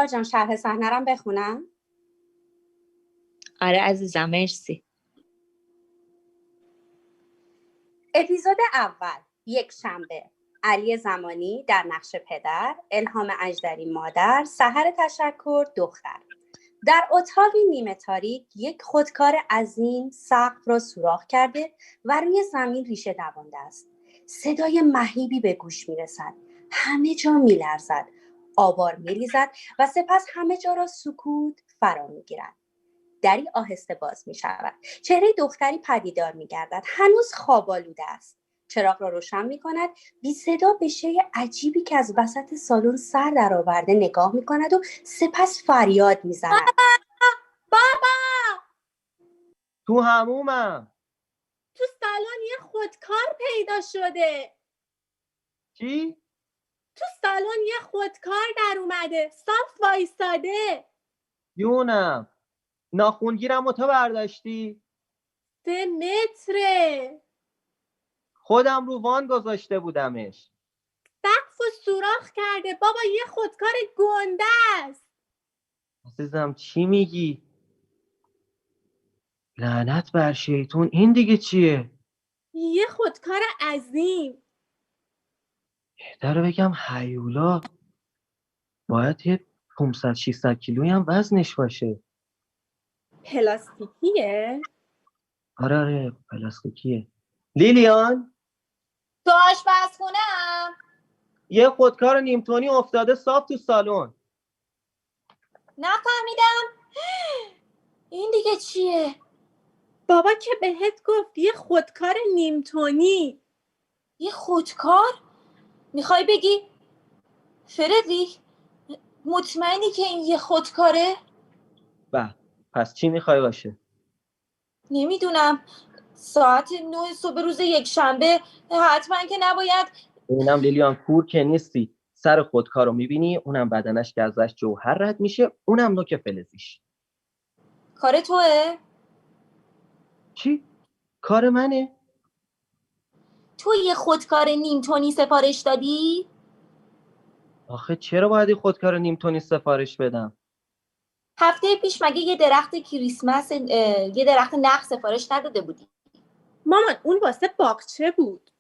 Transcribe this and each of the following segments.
جان شرح صحنه رو بخونم؟ آره عزیزم مرسی. اپیزود اول، یک شنبه. علی زمانی در نقش پدر، الهام اژدری مادر، سحر تشکر دختر. در اتاقی نیمه تاریک یک خودکار عظیم سقف را سوراخ کرده و روی زمین ریشه دوانده است. صدای مهیبی به گوش میرسد. همه جا میلرزد. آوار میریزد و سپس همه جا را سکوت فرا میگیرد. دری آهسته باز می شود. چهره دختری پدیدار می گردد. هنوز خواب آلوده است. چراغ را روشن می کند. بی صدا به شی عجیبی که از وسط سالن سر درآورده نگاه می کند و سپس فریاد می زند. بابا! تو حمومم. تو سالن یه خودکار پیدا شده. چی؟ تو سالن یه خودکار در اومده. صاف وایستاده. یونم. ناخونگیرم و تو برداشتی؟ 3 متره. خودم رو وان گذاشته بودمش. سقف و سوراخ کرده. بابا یه خودکار گنده است. عزیزم چی میگی؟ لعنت بر شیطون، این دیگه چیه؟ یه خودکار عظیم. بهتره بگم هیولا. باید یه 500-600 کیلویی هم وزنش باشه. پلاستیکیه؟ آره پلاستیکیه. لیلیان تو آشپزخونه‌ام. یه خودکار نیمتونی افتاده صاف تو سالن. نفهمیدم. این دیگه چیه؟ بابا که بهت گفت یه خودکار نیمتونی. یه خودکار؟ میخوای بگی فردریک مطمئنی که این یه خودکاره؟ پس چی میخوای باشه؟ نمیدونم. ساعت 9 صبح روز یک شنبه حتما که نباید. اونم لیلیان کور که نیستی. سر خودکارو میبینی، اونم بدنش که ازش جوهر رد میشه، اونم نوک فلزیش. کار توئه؟ چی؟ کار منه؟ تو یه خودکار نیمتونی سفارش دادی؟ آخه چرا باید این خودکار نیمتونی سفارش بدم؟ هفته پیش مگه یه درخت کریسمس یه درخت نخ سفارش نداده بودی؟ مامان اون واسه باغچه بود.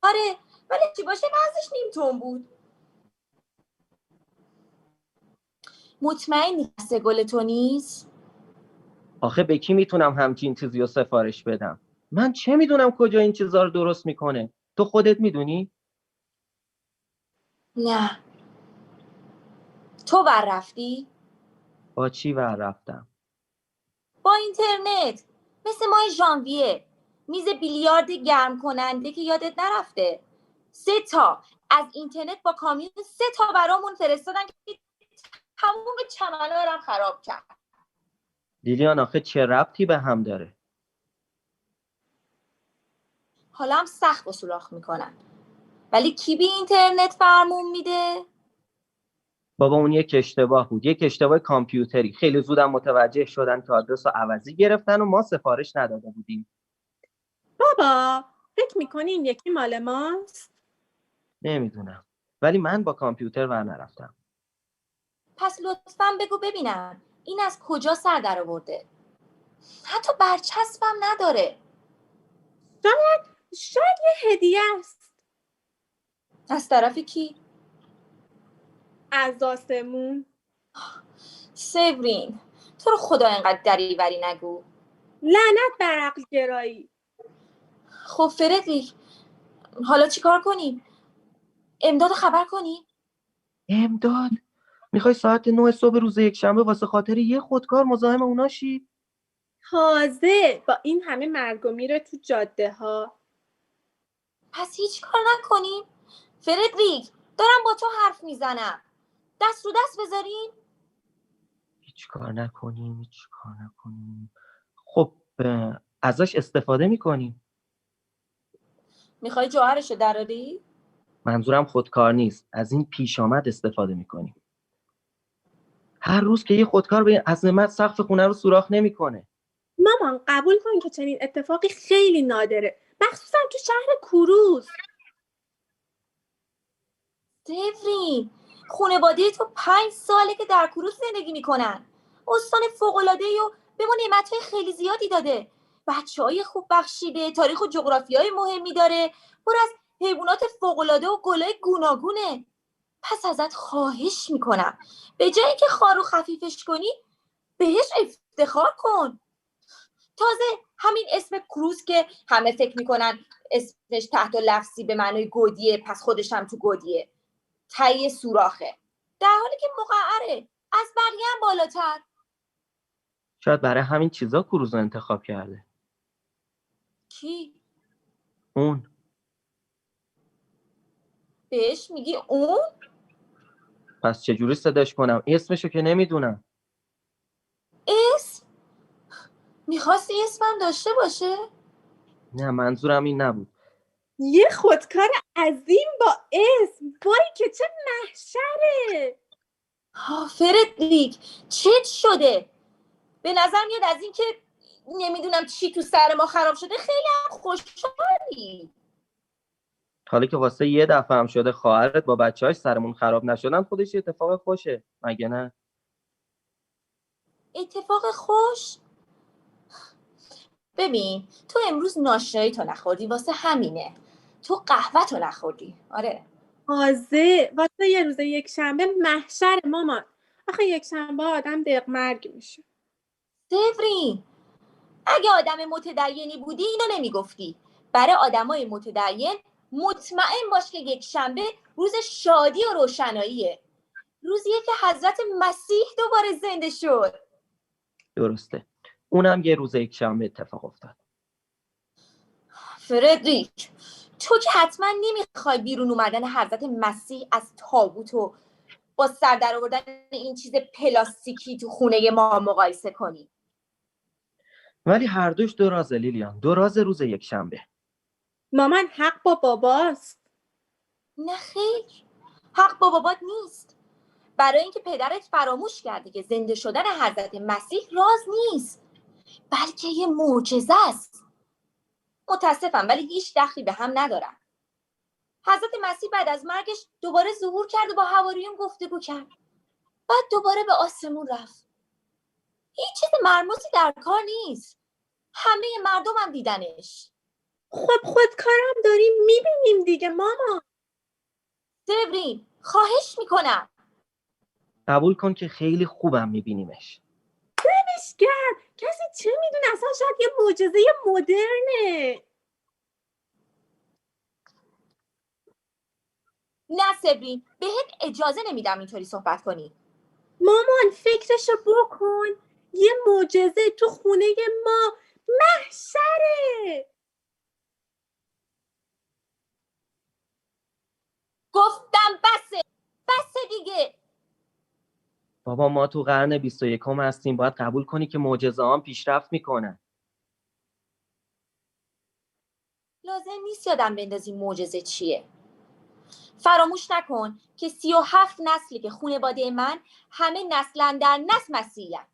آره ولی چی باشه وزنش نیم تن بود. مطمئنی دست گل تو نیست؟ آخه به کی میتونم همچین چیزی رو سفارش بدم؟ من چه میدونم کجا این چیزا رو درست میکنه؟ تو خودت میدونی؟ نه. تو ور رفتی؟ با چی ور رفتم؟ با اینترنت. مثل ماه ژانویه. میز بیلیارد گرم کننده که یادت نرفته. 3 تا از اینترنت با کامیون 3 تا برامون فرستادن که تموم چمنارم خراب کرد. لیلیان آخه چه ربطی به هم داره؟ حالا هم سقف و سوراخ میکنن. ولی کی بی اینترنت فرمون میده؟ بابا اون یک اشتباه بود، یک اشتباه کامپیوتری. خیلی زودم متوجه شدن که آدرس رو عوضی گرفتن و ما سفارش نداده بودیم. بابا فکر میکنی این یکی مال ماست؟ نمیدونم، ولی من با کامپیوتر ور نرفتم. پس لطفاً بگو ببینم این از کجا سر در آورده؟ حتی برچسبم نداره. شاید یه هدیه است. از طرف کی؟ از آسمون. سیورین تو رو خدا اینقدر دریوری نگو. لعنت بر عقل گرایی. خب فردریک حالا چی کار کنیم؟ امداد خبر کنیم؟ امداد؟ میخوای ساعت 9 صبح روز یکشنبه واسه خاطر یه خودکار مزاحم اونا شی؟ تازه با این همه مرگ و میر تو جاده ها. پس هیچ کار نکنیم؟ فردریک دارم با تو حرف میزنم. دست رو دست بذاریم؟ هیچ کار نکنیم. خب ازش استفاده میکنیم. میخوای جوهرشو دراری؟ منظورم خودکار نیست، از این پیش آمد استفاده میکنیم. هر روز که یه خودکار به این عظمت سقف خونه رو سوراخ نمیکنه. مامان قبول کن که چنین اتفاقی خیلی نادره، مخصوصا تو شهر کوروس. دورین، خانواده تو 5 ساله که در کروس زندگی میکنن. استان فوق‌العاده‌ای و به ما نعمت‌های خیلی زیادی داده. بچه‌های خوب بخشیده، تاریخ و جغرافیای مهمی داره، پر از حیوانات فوق‌العاده و گلای گوناگونه. پس ازت خواهش میکنم به جای اینکه خار و خفیفش کنی بهش افتخار کن. تازه همین اسم کروز که همه فکر میکنن اسمش تحت لفظی به معنای گودیه، پس خودش هم تو گودیه. تایی سوراخه، در حالی که مقعره، از بقیه هم بالاتر. شاید برای همین چیزا کروز رو انتخاب کرده. کی؟ اون. بهش میگی اون؟ پس چجوری صداش کنم؟ اسمشو که نمیدونم. اسم؟ میخواستی اسمم داشته باشه؟ نه، منظورم این نبود. یه خودکار عظیم با اسم، وای که چه محشره. فردریک، چت شده؟ به نظر میاد از این که نمیدونم چی تو سر ما خراب شده خیلی هم خوشحالی. حالا که واسه یه دفعه هم شده خواهرت با بچه‌هاش سرمون خراب نشدن، خودش یه اتفاق خوشه، مگه نه؟ اتفاق خوش؟ ببین، تو امروز ناشتایی تو نخوردی، واسه همینه. تو قهوه تو نخوردی. آره. تازه واسه یه روز یک شنبه محشر مامان. آخه یک شنبه آدم دق مرگ میشه. دورین، اگه آدم متدینی بودی اینو نمیگفتی. برای آدمای متدین مطمئن باش که یک شنبه روز شادی و روشناییه. روزیه که حضرت مسیح دوباره زنده شد. درسته. اونم یه روز یک شنبه اتفاق افتاد. فردریک، تو که حتما نمیخوای بیرون اومدن حضرت مسیح از تابوت و با سر در آوردن این چیز پلاستیکی تو خونه ما مقایسه کنی. ولی هر دوش دو رازه لیلیان، دو راز روز یک شنبه. مامان حق با باباست. نه خیر، حق با بابات نیست. برای اینکه پدرت فراموش کرده که زنده شدن حضرت مسیح راز نیست، بلکه یه معجزه است. متاسفم ولی هیچ دخلی به هم ندارن. حضرت مسیح بعد از مرگش دوباره ظهور کرد و با حواریون گفتگو کرد. بعد دوباره به آسمون رفت. هیچ چیز مرموزی در کار نیست. همه مردم هم دیدنش. خب خودکارم داریم میبینیم دیگه مامان. دورین، خواهش میکنم. قبول کن که خیلی خوبم میبینیمش. اشگر کسی چه میدونه، اصلا شاید یه معجزه مدرنه. نه سبرین، بهت اجازه نمیدم اینطوری صحبت کنی. مامان فکرشو بکن، یه معجزه تو خونه ما محشره. گفتم بسه دیگه. بابا ما تو قرن 21 هستیم، باید قبول کنی که معجزه هم پیشرفت میکنن. لازم نیست یادم بندازی معجزه چیه. فراموش نکن که 37 نسلی که خانواده من همه نسلن در نسل مسیحی‌ان.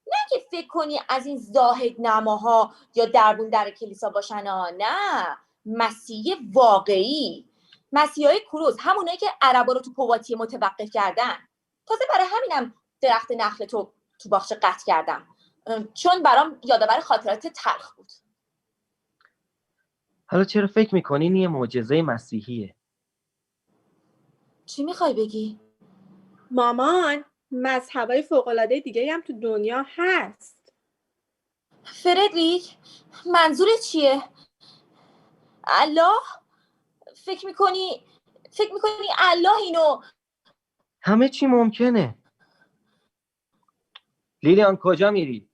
نه که فکر کنی از این زاهد نماها یا دربون در کلیسا باشن ها. نه، مسیح واقعی، مسیحای کروز، همونایی که عربا رو تو پواتی متوقف کردن. تازه برای همینم درخت نخل تو باغچه قطع کردم، چون برام یادآور خاطرات تلخ بود. حالا چرا فکر میکنی این یه معجزه مسیحیه؟ چی میخوای بگی؟ مامان مذهبای فوق‌العاده دیگه هم تو دنیا هست. فردریک، منظورت چیه؟ الله؟ فکر میکنی الله اینو؟ همه چی ممکنه. لیلیان کجا میری؟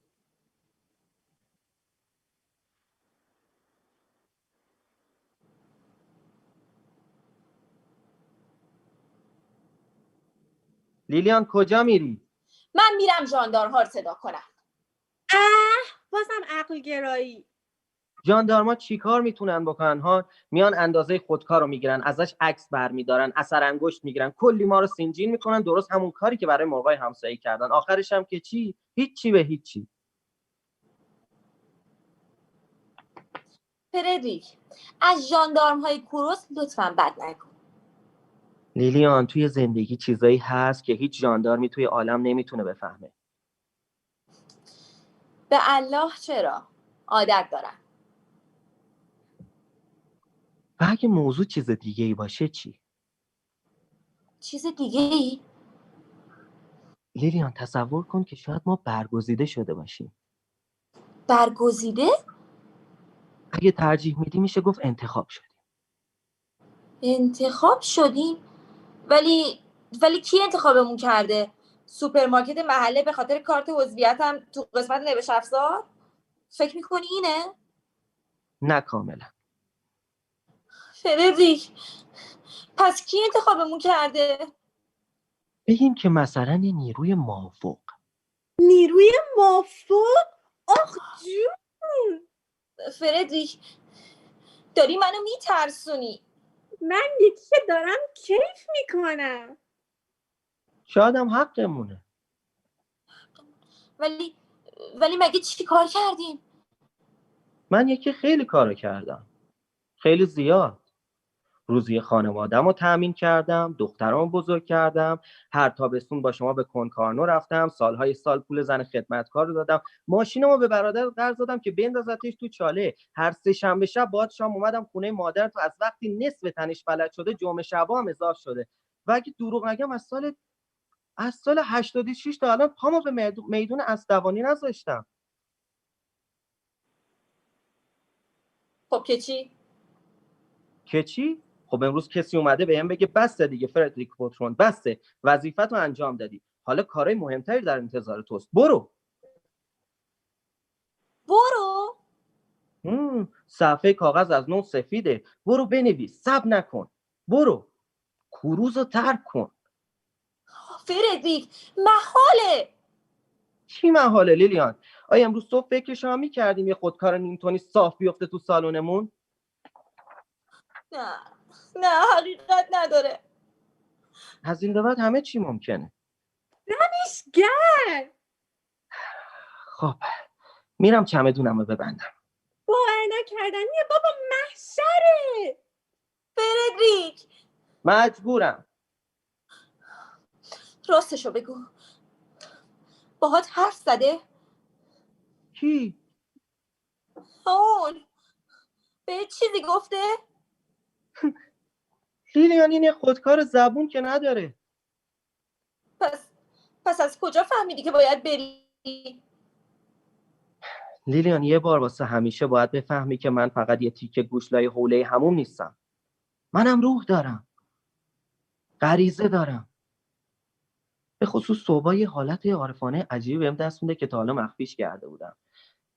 لیلیان کجا میری؟ من میرم ژاندارم‌ها رو صدا کنم. بازم عقل گرایی. ژاندارما چیکار میتونن بکنن ها؟ میان اندازه خودکار رو میگیرن، ازش عکس برمیدارن، اثر انگشت میگیرن، کلی ما رو سینجین میکنن، درست همون کاری که برای مرغای همسایه کردن. آخرش هم که چی؟ هیچی به هیچی. فردریک، از ژاندارم‌های کوروس لطفاً بد نکن. لیلیان، توی زندگی چیزایی هست که هیچ ژاندارمی توی عالم نمیتونه بفهمه. به الله چرا؟ عادت دارم. و اگه موضوع چیز دیگه ای باشه چی؟ چیز دیگه ای؟ لیلیان تصور کن که شاید ما برگزیده شده باشیم. برگزیده؟ اگه ترجیح میدی میشه گفت انتخاب شدیم. انتخاب شدیم؟ ولی کی انتخابمون کرده؟ سوپرمارکت محله به خاطر کارت عضویتم تو قسمت نوشت افزار؟ فکر میکنی اینه؟ نه کاملا. فردریک، پس کی انتخابمون کرده؟ بگیم که مثلا یه نیروی مافوق. نیروی مافوق؟ آخ جون، فردریک، داری منو میترسونی. من یکی که دارم کیف میکنم. شاید هم حقمونه. ولی مگه چی کار کردیم؟ من یکی خیلی کارو کردم. خیلی زیاد. روزی خانوادم رو تأمین کردم، دخترامو بزرگ کردم، هر تابستون با شما به کنکارنو رفتم، سالهای سال پول زن خدمتکار رو دادم، ماشینمو به برادر قرض دادم که بندازتش تو چاله، هر سه شنبه شب بعد شام اومدم خونه مادر تو، از وقتی نصف تنش فلج شده جمعه شبا هم اضاف شده. و اگه دروغ نگم از سال 86 تا الان پامو به میدون اسدوانی نذاشتم. خب که چی؟ که چی؟ خب امروز کسی اومده بهم بگه بسته دیگه فردریک بوترون، بسته، وظیفت رو انجام دادی، حالا کارهای مهمتری در انتظار توست، برو. صفحه کاغذ از نو سفیده، برو بنویس، صبر نکن، برو کروز رو ترک کن. فردریک، محاله. چی محاله لیلیان؟ آیا امروز صبح فکرش هم میکردیم یه خودکار نیمتونی صاف بیفته تو سالونمون؟ نه حقیقت نداره. از این به بعد همه چی ممکنه. نمیشگر. خب میرم چمدونم رو ببندم. باور نکردنیه بابا، محشره. فردریک، مجبورم. راستشو بگو، باهات حرف زده؟ کی؟ اون به چیزی گفته؟ لیلیان این خودکار زبون که نداره. پس از کجا فهمیدی که باید بری؟ لیلیان یه بار واسه همیشه باید بفهمی که من فقط یه تیکه گوشلای حوله هموم نیستم. منم روح دارم، غریزه دارم. به خصوص صبح یه حالت عارفانه عجیبی بهم دست میده که تا حالا مخفیش کرده بودم.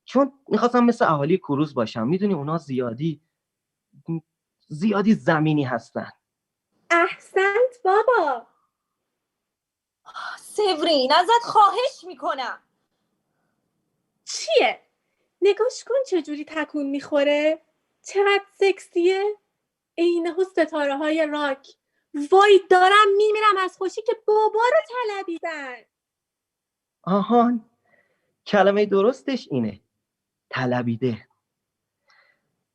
چون میخواستم مثل اهالی کروز باشم. میدونی اونا زیادی زمینی هستن. احسنت بابا. سیورین، ازت خواهش میکنم. چیه؟ نگاش کن چجوری تکون میخوره، چقدر سکسیه، عینه ستاره های راک. وای دارم میمیرم از خوشی که بابا رو طلبیدن. آهان، کلمه درستش اینه، طلبیده.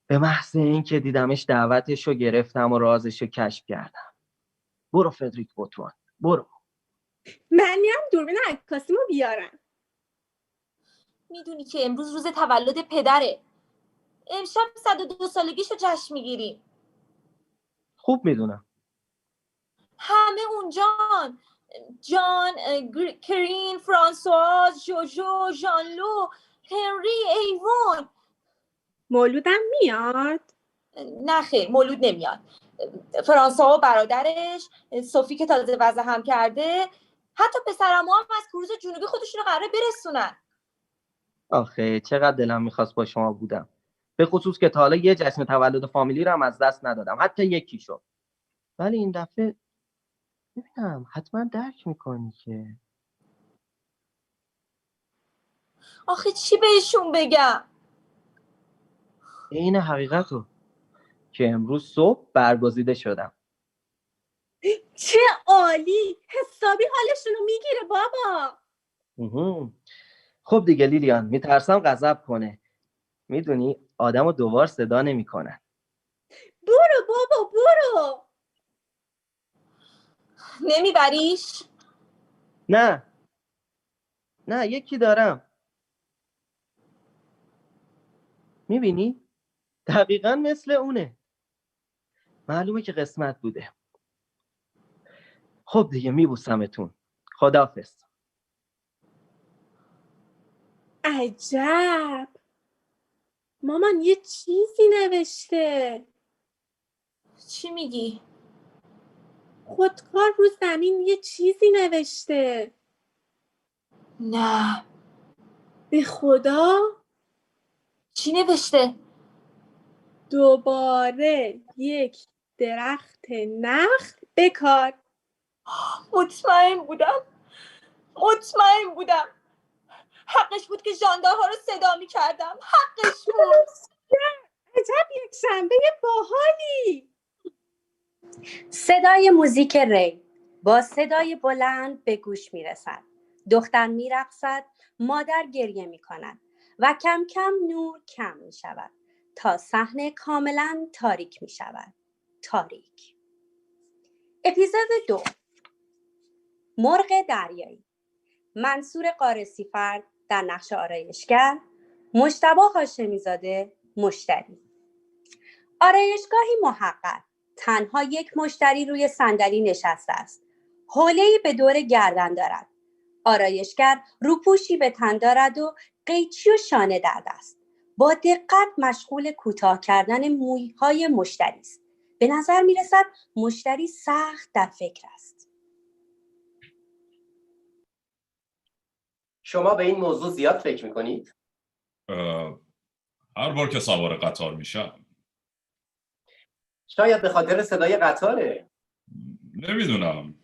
به محض این که دیدمش دعوتش رو گرفتم و رازش رو کشف کردم. برو فردریک بوترون، برو. من میرم دوربین عکاسیمو بیارم. میدونی که امروز روز تولد پدره. امشب 102 سالگیشو جشن میگیریم. خوب میدونم. همه اونجان. جان، کرین، فرانسواز، جوجو، ژانلو، هنری، ایوون. مولودم میاد؟ نه خیر، مولود نمیاد. فرانسوا و برادرش، صوفی که تازه وضع هم کرده، حتی پسرمو هم از کروز جنوبی خودشونو قراره برسونن. آخه چقدر دلم میخواست با شما بودم. به خصوص که تا حالا یه جشن تولد فامیلی رو هم از دست ندادم، حتی یکی شد. ولی این دفعه ببینم حتما درک میکنی که آخه چی بهشون بگم؟ این حقیقتو که امروز صبح برگزیده شدم. چه عالی، حسابی حالشونو میگیره بابا. خب دیگه لیلیان، میترسم غضب کنه. میدونی آدمو دوبار صدا نمیکنن. برو بابا برو. نمیبریش؟ نه یکی دارم. میبینی؟ دقیقا مثل اونه. معلومه که قسمت بوده. خب دیگه میبوسمتون. خداحافظ. عجب، مامان یه چیزی نوشته. چی میگی؟ خودکار رو زمین یه چیزی نوشته. نه. به خدا چی نوشته؟ دوباره یک درخت نخل بکار. مطمئن بودم حقش بود که ژاندارها رو صدا میکردم. حقش بود. عجب یک شنبه باحالی. صدای موزیک ری با صدای بلند به گوش میرسد. دختر میرقصد، مادر گریه میکند و کم کم نور کم میشود تا صحنه کاملا تاریک میشود. تاریک. اپیزود 2. مرغ دریایی. منصور قارسی‌فرد در نقش آرایشگر، مجتبی هاشمی‌زاده مشتری. آرایشگاهی محقر. تنها یک مشتری روی صندلی نشسته است. حوله‌ای به دور گردن دارد. آرایشگر روپوشی به تن دارد و قیچی و شانه در دست. با دقت مشغول کوتاه کردن مویهای مشتری است. به نظر می‌رسد مشتری سخت در فکر است. شما به این موضوع زیاد فکر میکنید؟ هر بار که سوار قطار میشم. شاید به خاطر صدای قطاره. نمیدونم.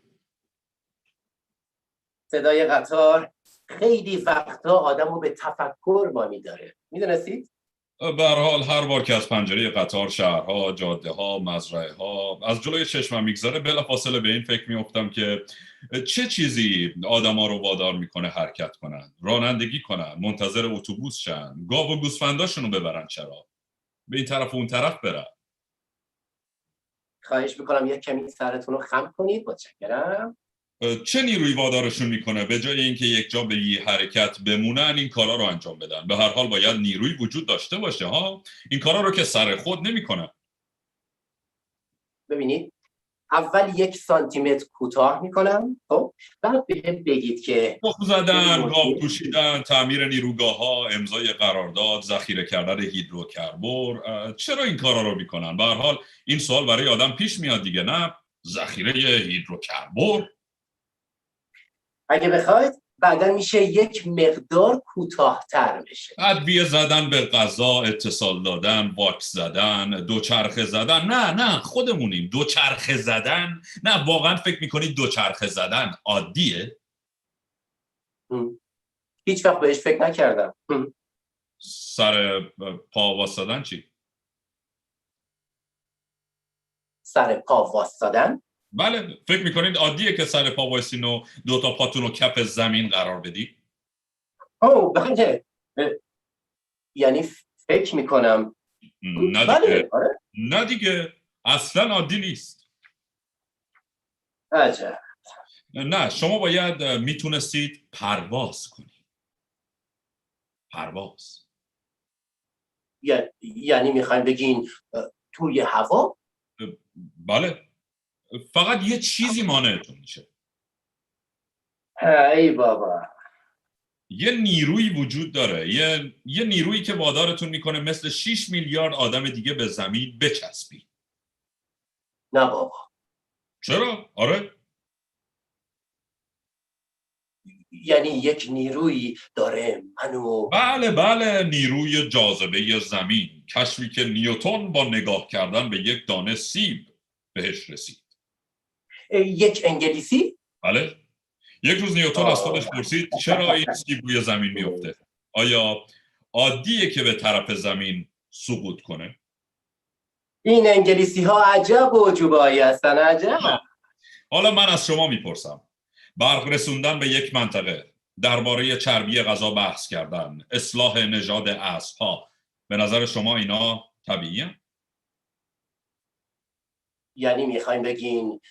صدای قطار خیلی وقتا آدمو به تفکر وامی داره. میدونستید؟ به هر حال هر بار که از پنجره قطار شهرها، جاده ها، مزرعه ها از جلوی چشمم میگذره بلافاصله به این فکر میافتم که چه چیزی آدما رو وادار میکنه حرکت کنن، رانندگی کنن، منتظر اتوبوس شن، گاو و گوسفنداشونو ببرن، چرا به این طرف و اون طرف برن. خواهش میکنم یک کمی سرتون رو خم کنید. متشکرم. چه نیروی وادارشون میکنه به جای اینکه یک جا به یه حرکت بمونن این کارا رو انجام بدن؟ به هر حال باید نیروی وجود داشته باشه ها. این کارا رو که سر خود نمیکنه. ببینید، اول 1 سانتیمتر کوتاه میکنم. خب بعد بهم بگید که تخم زدن، گاو پوشیدن، تعمیر نیروگاه ها، امضای قرارداد، ذخیره کردن هیدروکربن. چرا این کارا رو میکنن؟ به هر حال این سوال برای آدم پیش میاد دیگه، نه؟ ذخیره هیدروکربن. اگه بخواید بعدا میشه یک مقدار کوتاه‌تر بشه. ادویه زدن به غذا، اتصال دادن، واکس زدن، دوچرخه زدن. نه خودمونیم. دوچرخه زدن؟ نه واقعا فکر میکنید دوچرخه زدن عادیه؟ هیچ وقت بهش فکر نکردم. سر پا واسدن چی؟ سر پا واسدن؟ بله، فکر میکنید عادیه که سر پا وایسین و 2 پاتون رو کف زمین قرار بدی؟ اوه بله. یعنی فکر میکنم. نه بله. دیگه. آره؟ نه دیگه، اصلا عادی نیست. عجب. نه، شما باید میتونستید پرواز کنید. پرواز. یعنی میخواین بگین توی هوا؟ بله، فقط یه چیزی مانعتون میشه. ای بابا. یه نیروی وجود داره، یه نیرویی که وادارتون میکنه مثل 6 میلیارد آدم دیگه به زمین بچسبی. نه بابا. چرا؟ آره. یعنی یک نیرویی داره منو. بله، نیروی جاذبه زمین، کشفی که نیوتن با نگاه کردن به یک دانه سیب بهش رسید. یک انگلیسی؟ بله. یک روز نیوتن از خودش پرسید چرا این سیب روی زمین میفته؟ آیا عادیه که به طرف زمین سقوط کنه؟ این انگلیسی ها عجب و عجوبایی هستن. عجب. حالا من از شما میپرسم، برق رسوندن به یک منطقه، درباره چربی غذا بحث کردن، اصلاح نژاد اسب‌ها، به نظر شما اینا طبیعیه؟ یعنی میخوایم بگین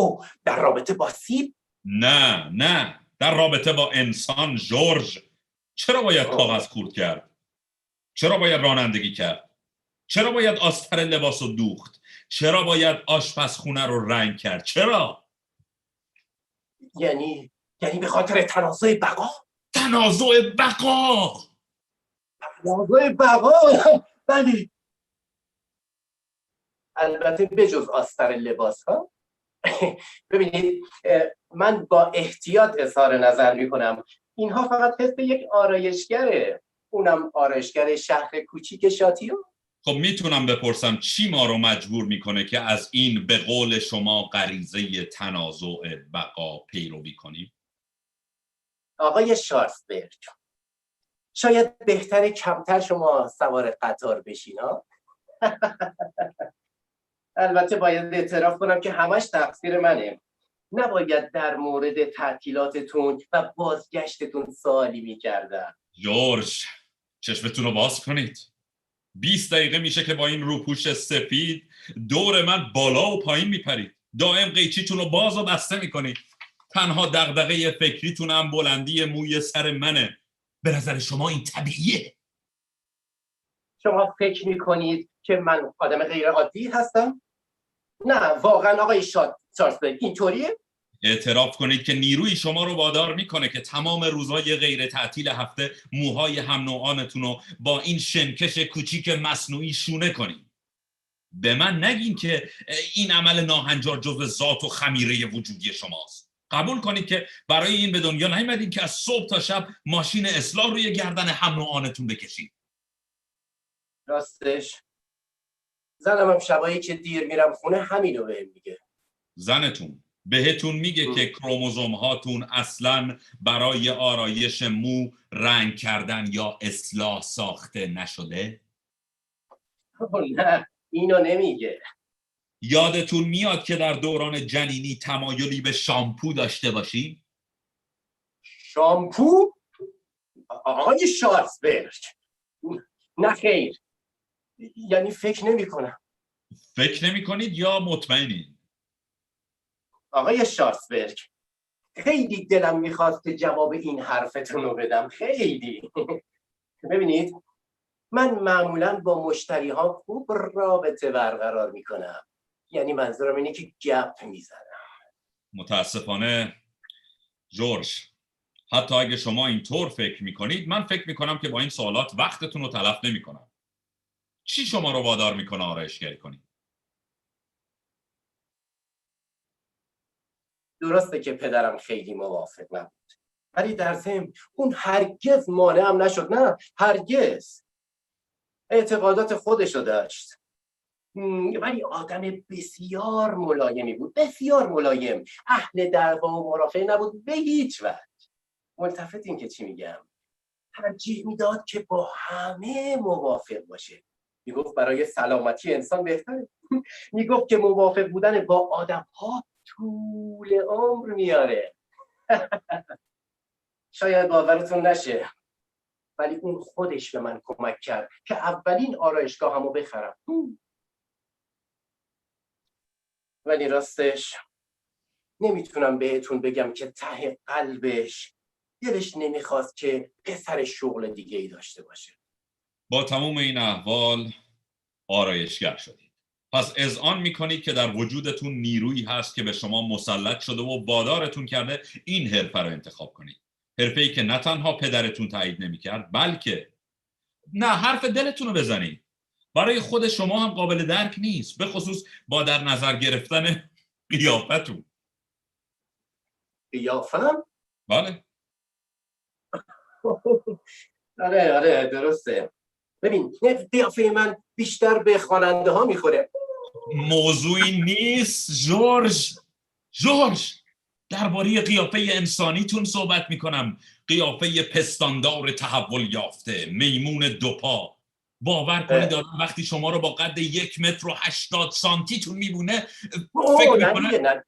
او در رابطه با سیب؟ نه در رابطه با انسان. جورج، چرا باید کاغذ خورد کرد؟ چرا باید رانندگی کرد؟ چرا باید آستر لباس رو دوخت؟ چرا باید آشپزخونه رو رنگ کرد؟ چرا؟ یعنی به خاطر تنازع بقا؟ تنازع بقا! تنازع بقا؟ بله. البته بجز آستر لباس ها. ببینید، من با احتیاط اظهار نظر میکنم. اینها فقط حس یک آرایشگره، اونم آرایشگر شهر کوچیک شاتیو. خب میتونم بپرسم چی ما رو مجبور میکنه که از این به قول شما غریزه تنازع بقا پیروی کنیم؟ آقای شارلزبرگ، شاید بهتره کمتر شما سوار قطار بشین ها؟ البته باید اعتراف کنم که همش تقصیر منه. نباید در مورد تعطیلاتتون و بازگشتتون سوالی میکردم. جورج، چشمتون رو باز کنید. 20 دقیقه میشه که با این روپوش سفید دور من بالا و پایین میپرید. دائم قیچیتون رو باز و بسته میکنید. تنها دغدغه فکریتون هم بلندی موی سر منه. به نظر شما این طبیعیه؟ شما فکر میکنید که من آدم غیر عادی هستم؟ نه واقعا آقای شارلزبرگ اینطوریه؟ اعتراف کنید که نیروی شما رو وادار میکنه که تمام روزهای غیر تعطیل هفته موهای هم نوعانتون رو با این شنکش کوچیک مصنوعی شونه کنید. به من نگین که این عمل ناهنجار جزو ذات و خمیره وجودی شماست. قبول کنید که برای این به دنیا نیومدین که از صبح تا شب ماشین اصلاح روی گردن هم نوعانتون بکشید. راستش زنم هم شبایی که دیر میرم خونه همینو بهم میگه. زنتون بهتون میگه که کروموزوم هاتون اصلاً برای آرایش مو رنگ کردن یا اصلاح ساخته نشده؟ نه اینو نمیگه. یادتون میاد که در دوران جنینی تمایلی به شامپو داشته باشین؟ شامپو؟ آقای شارلزبرگ، نه خیر. یعنی فکر نمی کنم. فکر نمی کنید یا مطمئنید؟ آقای شارلزبرگ، خیلی دلم میخواست که جواب این حرفتون رو بدم. خیلی. ببینید، من معمولا با مشتری ها خوب رابطه برقرار میکنم. یعنی منظورم اینه که گپ میزنم. متاسفانه جورج، حتی اگه شما اینطور فکر میکنید، من فکر میکنم که با این سوالات وقتتون رو تلف نمیکنم. چی شما رو وادار میکنه آرایشگری کنید؟ درسته که پدرم خیلی موافق نبود، ولی در ضمن اون هرگز مانعم نشد. نه هرگز. اعتقادات خودشو داشت، ولی آدم بسیار ملایمی بود. بسیار ملایم. اهل دعوا و مرافعه نبود به هیچ وجه. ملتفتین که چی میگم؟ ترجیح میداد که با همه موافق باشه. میگفت برای سلامتی انسان بهتره. میگفت که موافق بودن با آدم ها طول عمر میاره. شاید باورتون نشه، ولی اون خودش به من کمک کرد که اولین آرایشگاهمو بخرم. ولی راستش نمیتونم بهتون بگم که ته قلبش دلش نمیخواست که پسر شغل دیگه ای داشته باشه. با تمام این احوال آرایشگر شدید. پس اذعان میکنید که در وجودتون نیرویی هست که به شما مسلط شده و وادارتون کرده این حرفه رو انتخاب کنید. حرفه‌ای که نه تنها پدرتون تایید نمیکرد، بلکه نه حرف دلتون رو بزنید. برای خود شما هم قابل درک نیست، به خصوص با در نظر گرفتن قیافتون. قیافم؟ بله. آره درسته. ببین قیافه من بیشتر به خواننده ها میخوره. موضوعی نیست جورج، درباره قیافه انسانیتون صحبت میکنم. قیافه پستاندار تحول یافته، میمون دوپا. باور کنید آدم وقتی شما رو با قد 1.80 متر میبونه فکر میکنه نه.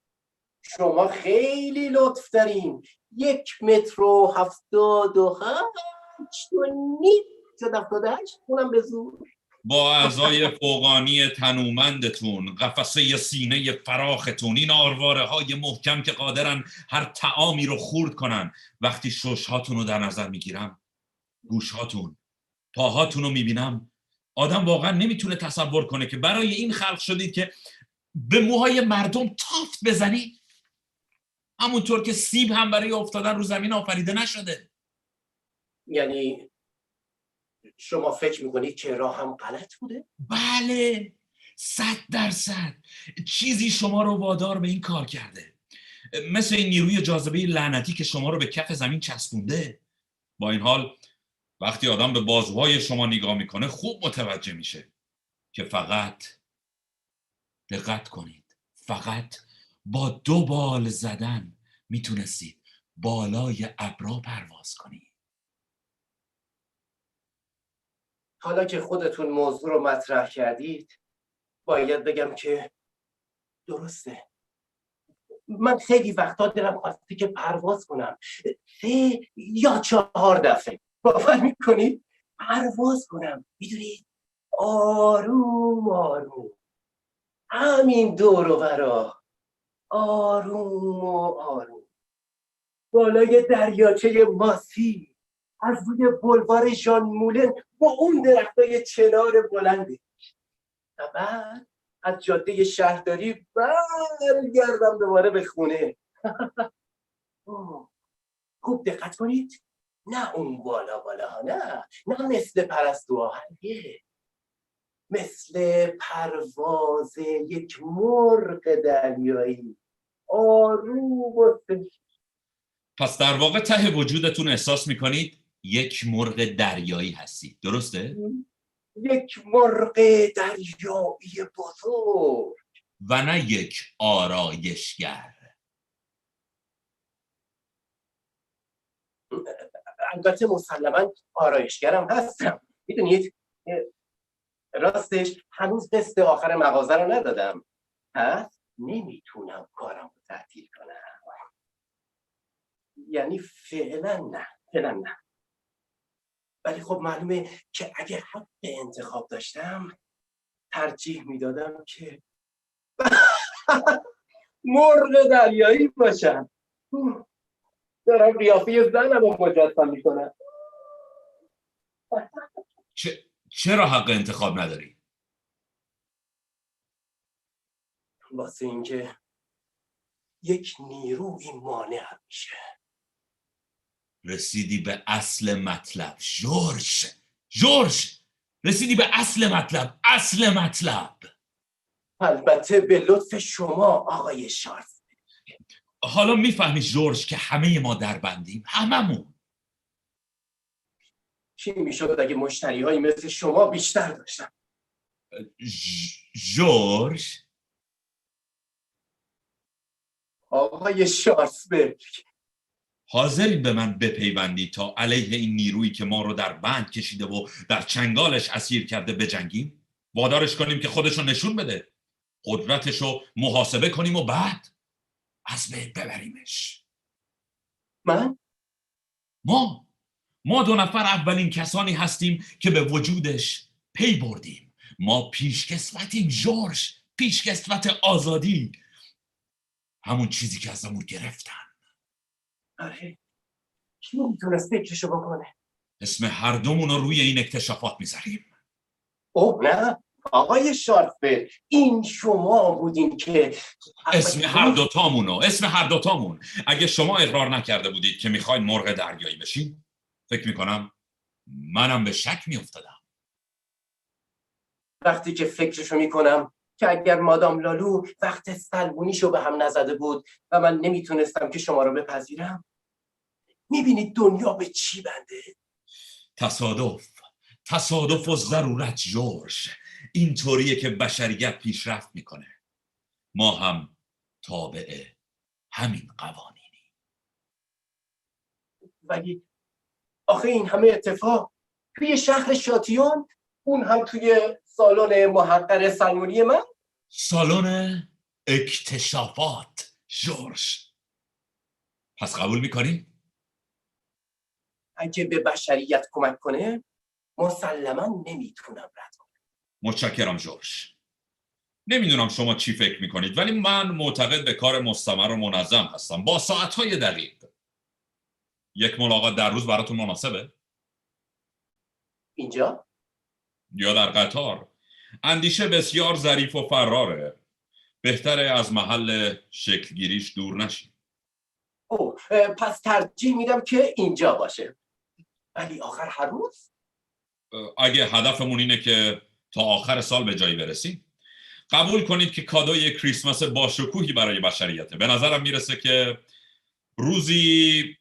شما خیلی لطف دارین. 1.78 متر و 78 اونم به زور. با اعضای فوقانی تنومندتون، قفسه سینه فراختون، این آرواره های محکم که قادرن هر طعامی رو خورد کنن. وقتی ششهاتون رو در نظر میگیرم، گوشهاتون، پاهاتون رو میبینم، آدم واقعا نمیتونه تصور کنه که برای این خلق شدید که به موهای مردم تافت بزنید، همونطور که سیب هم برای افتادن رو زمین آفریده نشده. یعنی شما فکر میکنید که راه هم غلط بوده؟ بله، 100%. چیزی شما رو وادار به این کار کرده، مثل این نیروی جاذبه لعنتی که شما رو به کف زمین چسبونده. با این حال وقتی آدم به بازوهای شما نگاه میکنه خوب متوجه میشه که فقط، دقت کنید، فقط با 2 بال زدن میتونستید بالای ابرا پرواز کنید. حالا که خودتون موضوع رو مطرح کردید باید بگم که درسته. من خیلی وقتا دلم خواسته که پرواز کنم 3 یا 4 دفعه. باور میکنید؟ پرواز کنم، میدونید، آروم آروم، همین دور و برا، آروم و آروم، بالای دریاچه ماسی، از روی بلوار ژان مولن با اون درختای چنار بلنده، و بعد از جاده شهرداری برگردم دوباره به خونه. خوب دقت کنید، نه اون بالا ها، نه مثل پرستوها، مثل پرواز یک مرغ دریایی، آروم و پس در واقع ته وجودتون احساس میکنید یک مرغ دریایی هستید، درسته؟ یک مرغ دریایی بزرگ و نه یک آرایشگر. البته مسلماً آرایشگرم هستم، میدونید. راستش هنوز قسط آخر مغازه رو ندادم، پس نمیتونم کارم رو تعطیل کنم. یعنی فعلا نه. ولی خب معلومه که اگه حق انتخاب داشتم ترجیح میدادم که مرغ دریایی باشم. دارم قیافه زنم رو مجسم میکنم. چرا حق انتخاب نداری؟ واسه اینکه یک نیروی مانع میشه. رسیدی به اصل مطلب جورج، رسیدی به اصل مطلب. البته به لطف شما آقای شارف. حالا میفهمی جورج که همه ما در بندیم، هممون. چی میشد اگه مشتری هایی مثل شما بیشتر داشتم؟ جورج، آقای شارسبرگ، حاضرین به من بپیوندی تا علیه این نیرویی که ما رو در بند کشیده و در چنگالش اسیر کرده بجنگیم؟ وادارش کنیم که خودشو نشون بده، قدرتشو محاسبه کنیم و بعد از بین ببریمش. من؟ ما 2 نفر اولین کسانی هستیم که به وجودش پی بردیم. ما پیشکسوتیم جورج، پیشکسوت آزادی، همون چیزی که ازمون گرفتن. آره، کی میتونست فکرشو بکنه؟ اسم هر دومون رو روی این اکتشافات میذاریم. اوه نه آقای شارفبرگ، این شما بودین که اسم هر دوتامون. اگه شما اقرار نکرده بودید که میخواین مرغ دریایی بشین، فکر میکنم منم به شک میافتادم. وقتی که فکرشو میکنم که اگر مادام لالو وقت سلمونیشو به هم نزده بود و من نمیتونستم که شما رو بپذیرم، میبینید دنیا به چی بنده؟ تصادف و ضرورت جورج. اینطوریه که بشریت پیشرفت میکنه. ما هم تابع همین قوانینی. ولی آخه این همه اتفاق توی شهر شاتیون، اون هم توی سالن محقر سلمونی من. سالن اکتشافات جورج. پس قبول میکنی؟ اگه به بشریت کمک کنه مسلما نمیتونم رد کنم. متشکرم جورج. نمیدونم شما چی فکر میکنید ولی من معتقد به کار مستمر و منظم هستم با ساعتهای دقیق. یک ملاقات در روز براتون مناسبه؟ اینجا؟ یا در قطار؟ اندیشه بسیار ظریف و فراره. بهتره از محل شکلگیریش دور نشیم. اوه، پس ترجیح میدم که اینجا باشه. ولی آخر هر روز؟ اگه هدفمون اینه که تا آخر سال به جایی برسیم، قبول کنید که کادوی کریسمس باشکوهی برای بشریته. به نظرم میرسه که روزی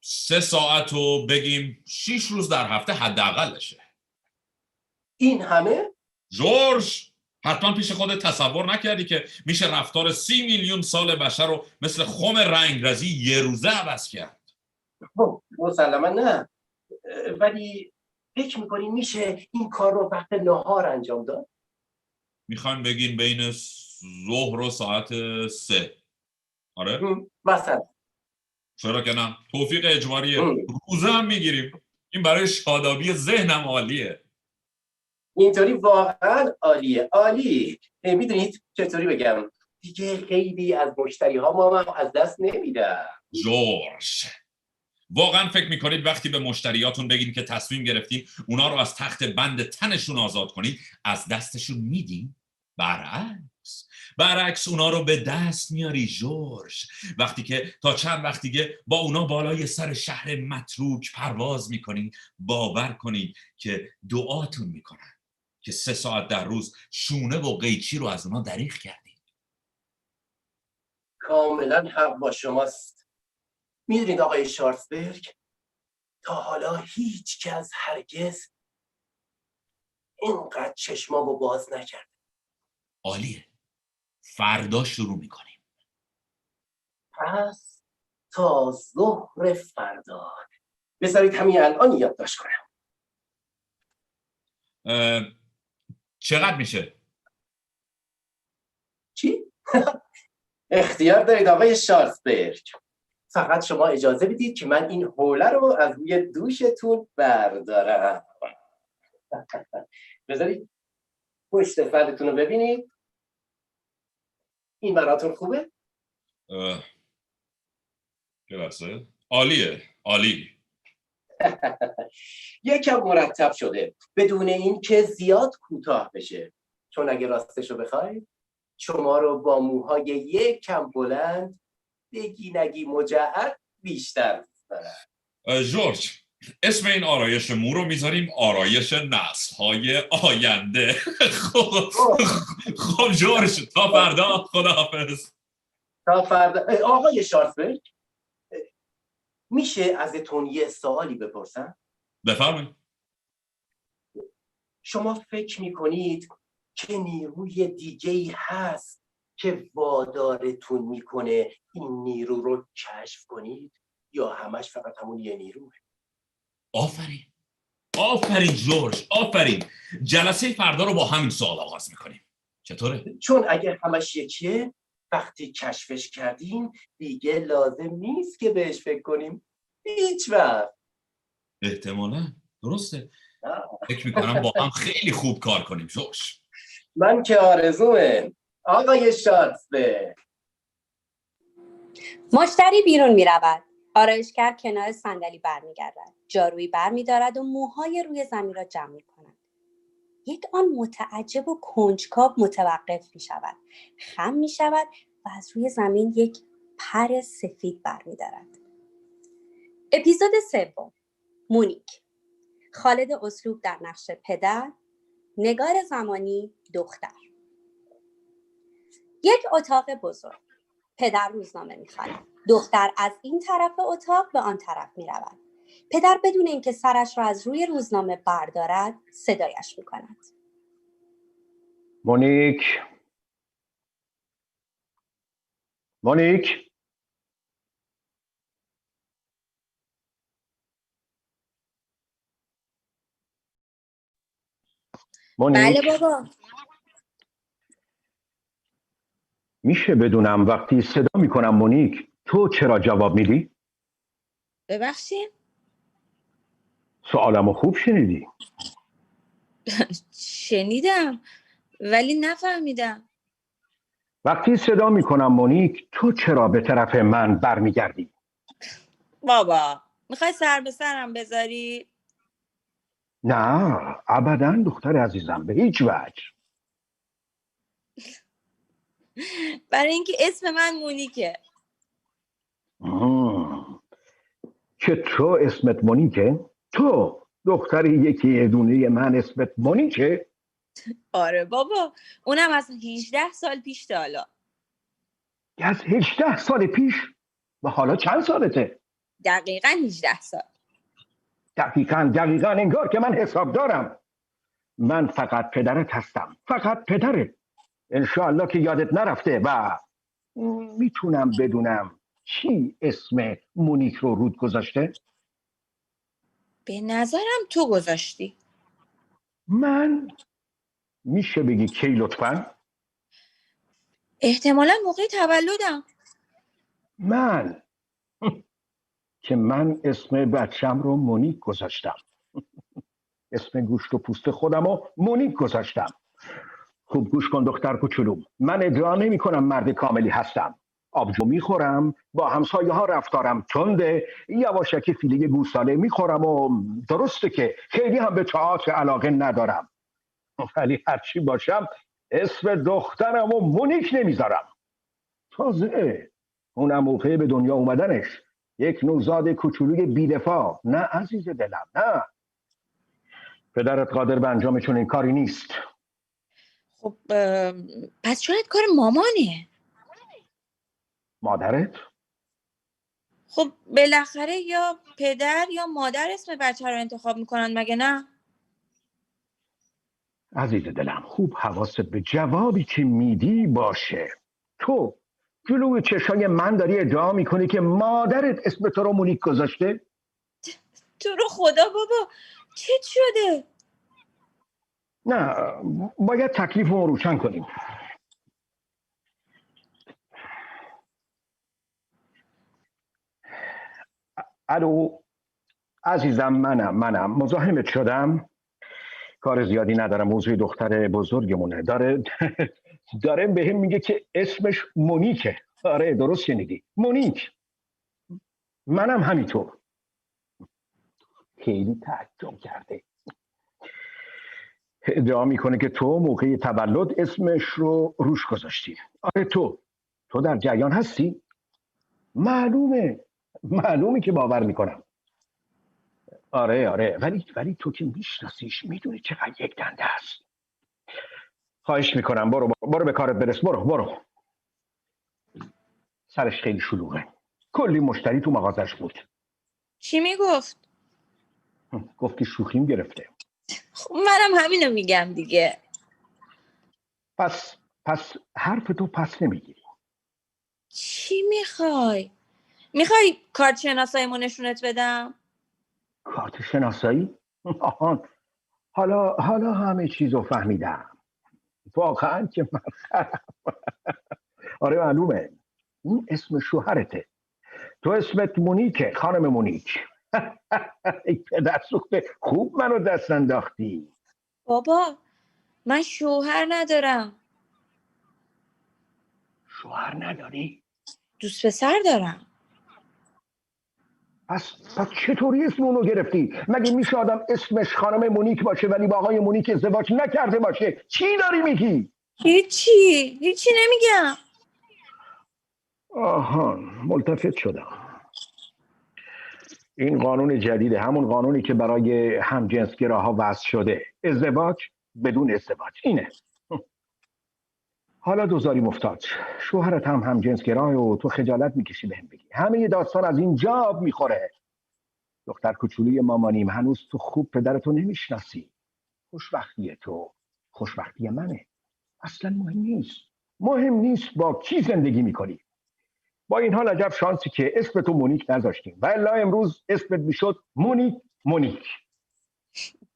3 ساعت و بگیم 6 روز در هفته حداقلشه. این همه؟ جورج، حتما پیش خودت تصور نکردی که میشه رفتار 30 میلیون سال بشر رو مثل خم رنگرزی یه روزه عوض کرد؟ مسلما نه. ولی فکر میکنی میشه این کار رو وقت نهار انجام داد؟ میخوایم بگین بین ظهر و ساعت 3. آره؟ مثلا. چرا که نه؟ توفیق اجباریه. روزه هم میگیریم. این برای شادابی ذهنم عالیه. اینطوری واقعا عالیه. عالی. میدونید چطوری بگم؟ دیگه خیلی از مشتری ها ما هم از دست نمیدم. جورج، واقعا فکر میکنید وقتی به مشتریاتون بگین که تصمیم گرفتین اونا رو از تخت بند تنشون آزاد کنید از دستشون میدین؟ برعکس اونا رو به دست میاری جورج. وقتی که تا چند وقت دیگه با اونا بالای سر شهر متروک پرواز میکنید، باور کنید که دعاتون میکنن که 3 ساعت در روز شونه و قیچی رو از اونا دریغ کردید. کاملا حق با شماست. میدونید آقای شارلزبرگ، تا حالا هیچ کس هرگز اینقدر چشمامو باز نکرد. عالیه. فردا شروع میکنیم. پس تا ظهر فردا. بذارید همین الان یادداشت کنم. چقدر میشه؟ چی؟ اختیار دارید آقای شارلزبرگ. فقط شما اجازه بدید که من این حوله رو از روی دوشتون بردارم. بذارید پشت فردتون رو ببینید. این براتون خوبه؟ لحظه. عالیه. عالی. یکم مرتب شده بدون این که زیاد کوتاه بشه، چون اگه راستشو بخواید شما رو با موهای یکم بلند بگی نگی مجعد بیشتر دوست دارم. جورج، اسم این آرایش مو رو میذاریم آرایش نسل‌های آینده. خب جورج، تا فردا. خداحافظ. تا فردا. آقای شارلزبرگ، میشه ازتون یه سوالی بپرسم؟ بفرمایید. شما فکر میکنید که نیروی دیگه‌ای هست که وادارتون میکنه این نیرو رو کشف کنید یا همش فقط همون یه نیروه؟ آفرین. آفرین جورج، آفرین. جلسه فردا رو با همین سوال آغاز میکنیم. چطوره؟ چون اگر همش یکیه، وقتی کشفش کردیم دیگه لازم نیست که بهش فکر کنیم. هیچ وقت. احتمالاً. درسته. فکر میکنم با هم خیلی خوب کار کنیم جورج. من که آرزومه. آقای شارلزبرگ. مشتری بیرون می رود. آرایشگر کنار صندلی برمیگردد. جارویی برمیدارد و موهای روی زمین را جمع می کند. یک آن متعجب و کنجکاو متوقف می شود. خم می شود و از روی زمین یک پر سفید برمیدارد. اپیزود 3. مونیک. خالد اسلوب در نقش پدر، نگار زمانی دختر. یک اتاق بزرگ. پدر روزنامه می‌خواند. دختر از این طرف اتاق به آن طرف می‌رود. پدر بدون اینکه سرش را از روی روزنامه بردارد، صدایش می‌کند. مونیک. مونیک. بله بابا. میشه بدونم وقتی صدا میکنم مونیک تو چرا جواب میدی؟ ببخشید؟ سوالمو خوب شنیدی؟ شنیدم ولی نفهمیدم. وقتی صدا میکنم مونیک، تو چرا به طرف من برمیگردی؟ بابا میخوای سر به سرم بذاری؟ نه ابدا دختر عزیزم، به هیچ وجه. برای اینکه اسم من مونیکه. که تو اسمت مونیکه؟ تو دختری یکی دونه من اسمت مونیکه؟ آره بابا، اونم از 18 سال پیش تا حالا. از 18 سال پیش؟ و حالا چند سالته؟ دقیقاً 18 سال. دقیقاً انگار که من حساب دارم. من فقط پدرت هستم، فقط پدرت. انشاءالله که یادت نرفته. و میتونم بدونم کی اسم مونیک رو رود گذاشته؟ به نظرم تو گذاشتی. من؟ میشه بگی کی لطفاً؟ احتمالاً موقع تولدم. من که من اسم بچم رو مونیک گذاشتم. اسم گوشت و پوست خودم رو مونیک گذاشتم. خوب گوش کن دختر کوچولوم، من ادعا نمی کنم مرد کاملی هستم. آبجو میخورم، با همسایه ها رفتارم تنده، یواشکی فیله گوساله میخورم و درسته که خیلی هم به تئاتر علاقه ندارم، ولی هرچی باشم اسم دخترم و مونیک نمیذارم. تازه اونم موقع به دنیا اومدنش یک نوزاد کوچولوی بی‌دفاع. نه عزیز دلم، نه. پدرت قادر به انجام چنین کاری نیست. خب پس شاید کار مامانه. مادرت؟ خب بالاخره یا پدر یا مادر اسم بچه رو انتخاب میکنن، مگه نه؟ عزیز دلم خوب حواست به جوابی که میدی باشه. تو جلوی چشای من داری ادعا میکنی که مادرت اسم تو رو مونیک گذاشته؟ تو رو خدا بابا چه شده؟ نه، باید تکلیف رو روشن کنیم. الو عزیزم، منم مزاحمت شدم. کار زیادی ندارم، موضوع دختر بزرگمونه. داره بهم میگه که اسمش مونیکه. آره درست شنیدی، مونیک. منم همینطور. خیلی تعجب کرده. ادعا میکنه که تو موقع تولد اسمش رو روش گذاشتی. آره تو در جریان هستی؟ معلومه که باور میکنم. آره ولی تو که میشناسیش، میدونی چقدر یک دنده است. خواهش میکنم برو به کارت برس. برو. سرش خیلی شلوغه، کلی مشتری تو مغازش بود. چی میگفت؟ گفت که شوخیم گرفته. خب منم همینو میگم دیگه. پس حرف تو پس نمیگیری. چی میخوای؟ میخوای کارت شناساییمو نشونت بدم؟ کارت شناسایی؟ آهان، حالا همه چیزو فهمیدم. واقعا که من خرم. آره معلومه، این اسم شوهرته. تو اسمت مونیکه، خانم مونیک. ای پدر سوخته، خوب منو دست انداختی. بابا من شوهر ندارم. شوهر نداری؟ دوست پسر دارم. پس چطوری اسم اونو گرفتی؟ مگه میشه آدم اسمش خانم مونیک باشه ولی با آقای مونیک ازدواج نکرده باشه؟ چی داری میگی؟ هیچی نمیگم. آهان، ملتفت شدم. این قانون جدیده، همون قانونی که برای همجنسگراها وضع شده. ازدواج بدون ازدواج، اینه. حالا دوزاری افتاد، شوهرت هم همجنسگراه و تو خجالت میکشی بهم بگی. همه داستان از این جاب میخوره. دختر کوچولوی مامانیم، هنوز تو خوب پدرتو نمیشناسی. خوشبختی تو خوشبختی منه. اصلا مهم نیست با کی زندگی میکنی. با این حال عجب شانسی که اسمتو مونیک نذاشتیم، و الا امروز اسمت میشد مونیک.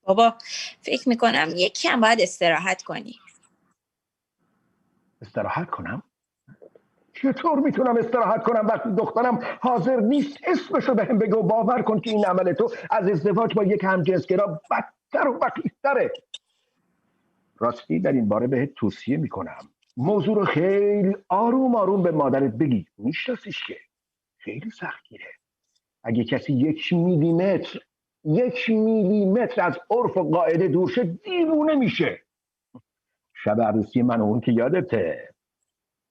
بابا فکر میکنم یکم باید استراحت کنی. استراحت کنم؟ چطور میتونم استراحت کنم وقتی دخترم حاضر نیست اسمشو بهم بگه؟ و باور کن که این عمل تو از ازدواج با یک همجنسگرا بدتر و وخیم‌تره. راستی در این باره بهت توصیه میکنم موضوع رو خیلی آروم آروم به مادرت بگی. میشناسیش که خیلی سختگیره. اگه کسی 1 میلیمتر از عرف و قاعده دور شه دیوونه میشه. شب عروسی من اون که یادته.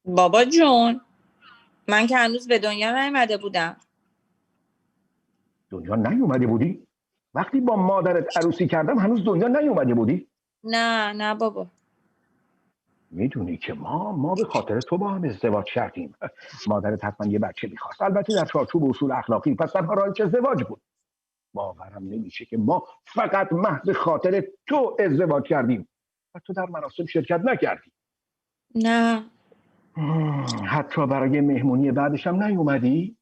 بابا جون، من که هنوز به دنیا نیومده بودم. دنیا نیومده بودی؟ وقتی با مادرت عروسی کردم هنوز دنیا نیومده بودی؟ نه بابا. میدونی که ما به خاطر تو با هم ازدواج کردیم. مادرت حتما یه بچه میخواست، البته در چارچوب اصول اخلاقی، پس تنها راهش ازدواج بود. باورم نمیشه که ما فقط محض خاطر تو ازدواج کردیم و تو در مراسم شرکت نکردی. نه. حتی برای مهمونی بعدش هم نیومدی؟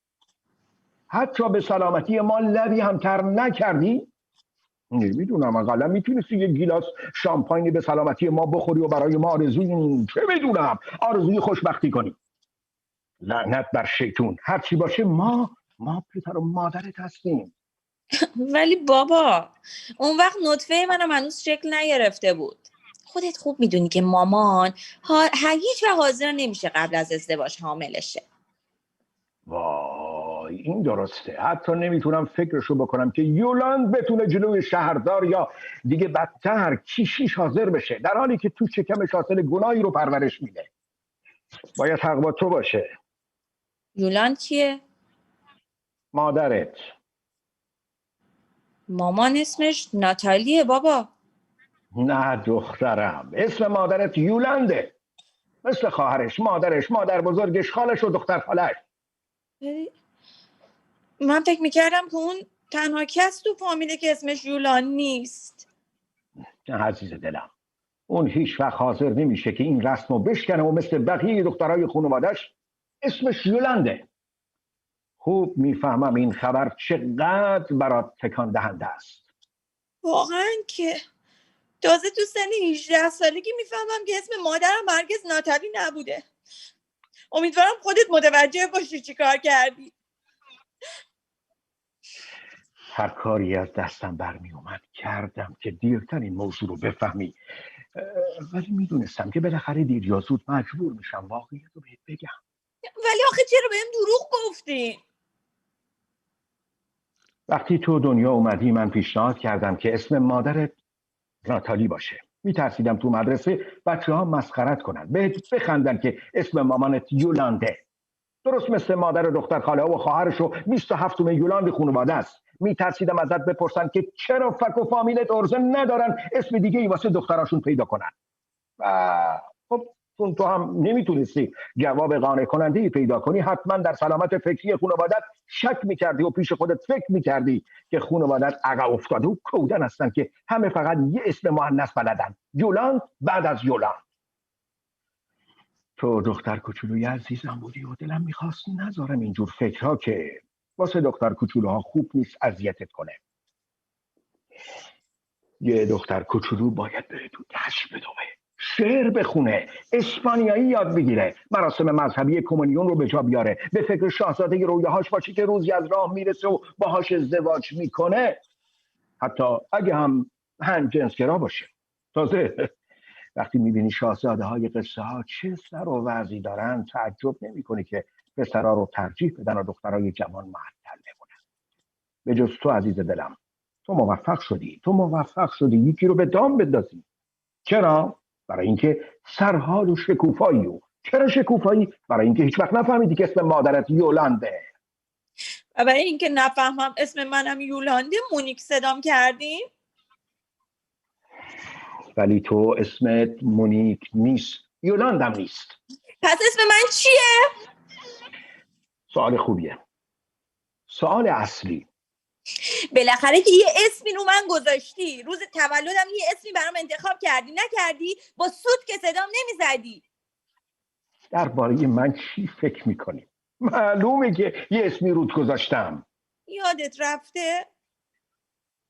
حتی به سلامتی ما لبی هم تر نکردی؟ نمیدونم، اقلا میتونستی یه گیلاس شامپاینی به سلامتی ما بخوری و برای ما آرزوی خوشبختی کنی. لعنت بر شیطون. هرچی باشه ما پدر و مادرت هستیم. ولی بابا اون وقت نطفه منم هنوز شکل نگرفته بود. خودت خوب میدونی که مامان هیچ وقت حاضر نمیشه قبل از ازدواج حامله شه. وای این درسته. حتی نمیتونم فکرشو بکنم که یولند بتونه جلوی شهردار یا دیگه بدتر کیشیش حاضر بشه، در حالی که تو شکمش حاصل گناهی رو پرورش میده. باید حق با تو باشه. یولند کیه؟ مادرت. مامان اسمش ناتالیه بابا. نه دخترم، اسم مادرت یولنده، مثل خواهرش، مادرش، مادر بزرگش، خالش و دختر خالش. من فکر میکردم که اون تنها کس تو فامیله که اسمش یولان نیست. نه عزیز دلم، اون هیچ وقت حاضر نمیشه که این رسمو بشکنه و مثل بقیه دخترای خانوادش اسمش یولنده. خوب میفهمم این خبر چقدر برات تکان دهنده است. واقعا که تازه تو سن 18 سالگی میفهمم که اسم مادرم هرگز ناتالی نبوده. امیدوارم خودت متوجه باشی چی کار کردی. هر کاری از دستم برمی اومد کردم که دیرتر این موضوع رو بفهمی، ولی میدونستم که بالاخره دیر یا زود مجبور میشم واقعیت رو بهت بگم. ولی آخه چرا بهم دروغ گفتی؟ وقتی تو دنیا اومدی من پیشنهاد کردم که اسم مادرت ناتالی باشه. میترسیدم تو مدرسه بچه‌ها مسخرت کنن، بهت بخندن که اسم مامانت یولانده، درست مثل مادر و دختر خاله و خواهرش و 27 یولند خانواده است. میترسیدم ازت بپرسن که چرا فک و فامیلت ارزه ندارن اسم دیگه ای واسه دختراشون پیدا کنن. خب تو هم نمیتونستی جواب قانع کننده ای پیدا کنی، حتما در سلامت فکری خانوادت شک میکردی و پیش خودت فکر میکردی که خانوادت عقب افتاده و کودن هستن که همه فقط یه اسم مؤنث بلدن، یولند بعد از یولند. تو دختر کوچولوی عزیزم بودی و دلم میخواست نذارم اینجور فکرها که واسه دختر کوچولوها خوب نیست اذیتت کنه. یه دختر کوچولو باید بره تو دشت بدوه، شعر بخونه، اسپانیایی یاد بگیره، مراسم مذهبی کمونیون رو به جا بیاره، به فکر شاهزاده رویاهاش باشه که روزی از راه میرسه و باهاش ازدواج میکنه، حتی اگه هم جنسگرا باشه. تازه وقتی میبینی شاهزاده های قصه ها چه سر و وضعی دارن تعجب نمیکنی که پسرها رو ترجیح بدن و دخترای جوان معطل بمونن. به جز تو عزیز دلم، تو موفق شدی یکی رو به دام بندازی. چرا؟ برای اینکه سرحال و شکوفایی. و چرا شکوفایی؟ برای اینکه هیچ وقت نفهمیدی که اسم مادرت یولانده. و برای اینکه نفهمم اسم منم یولانده مونیک صدام کردیم. ولی تو اسمت مونیک نیست، یولندم نیست. پس اسم من چیه؟ سوال خوبیه، سوال اصلی. بالاخره که یه اسمی رو من گذاشتی، روز تولدم یه اسمی برام انتخاب کردی، نکردی با سود که صدام نمیزدی. درباره من چی فکر میکنی؟ معلومه که یه اسمی رود گذاشتم. یادت رفته؟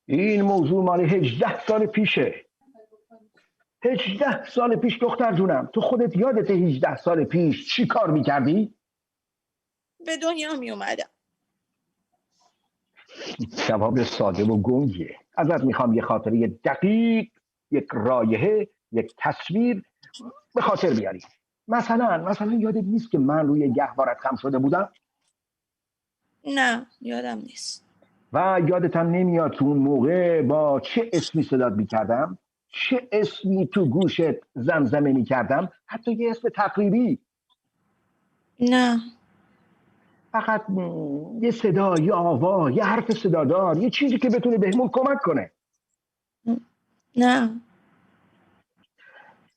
این موضوع مال 18 سال پیشه. 18 سال پیش دختر جونم، تو خودت یادت 18 سال پیش چی کار میکردی؟ به دنیا میومدم. جواب ساده و گنگیه. ازت میخوام یه خاطره دقیق، یک رایحه، یک تصویر به خاطر بیاری. مثلا یادت نیست که من روی گهوارت خم شده بودم؟ نه یادم نیست. و یادت هم نمیاد تو اون موقع با چه اسمی صدات میکردم؟ چه اسمی تو گوشت زمزمه میکردم؟ حتی یه اسم تقریبی. نه. فقط یه صدا، یه آوا، یه حرف صدادار، یه چیزی که بتونه بهمون کمک کنه. نه.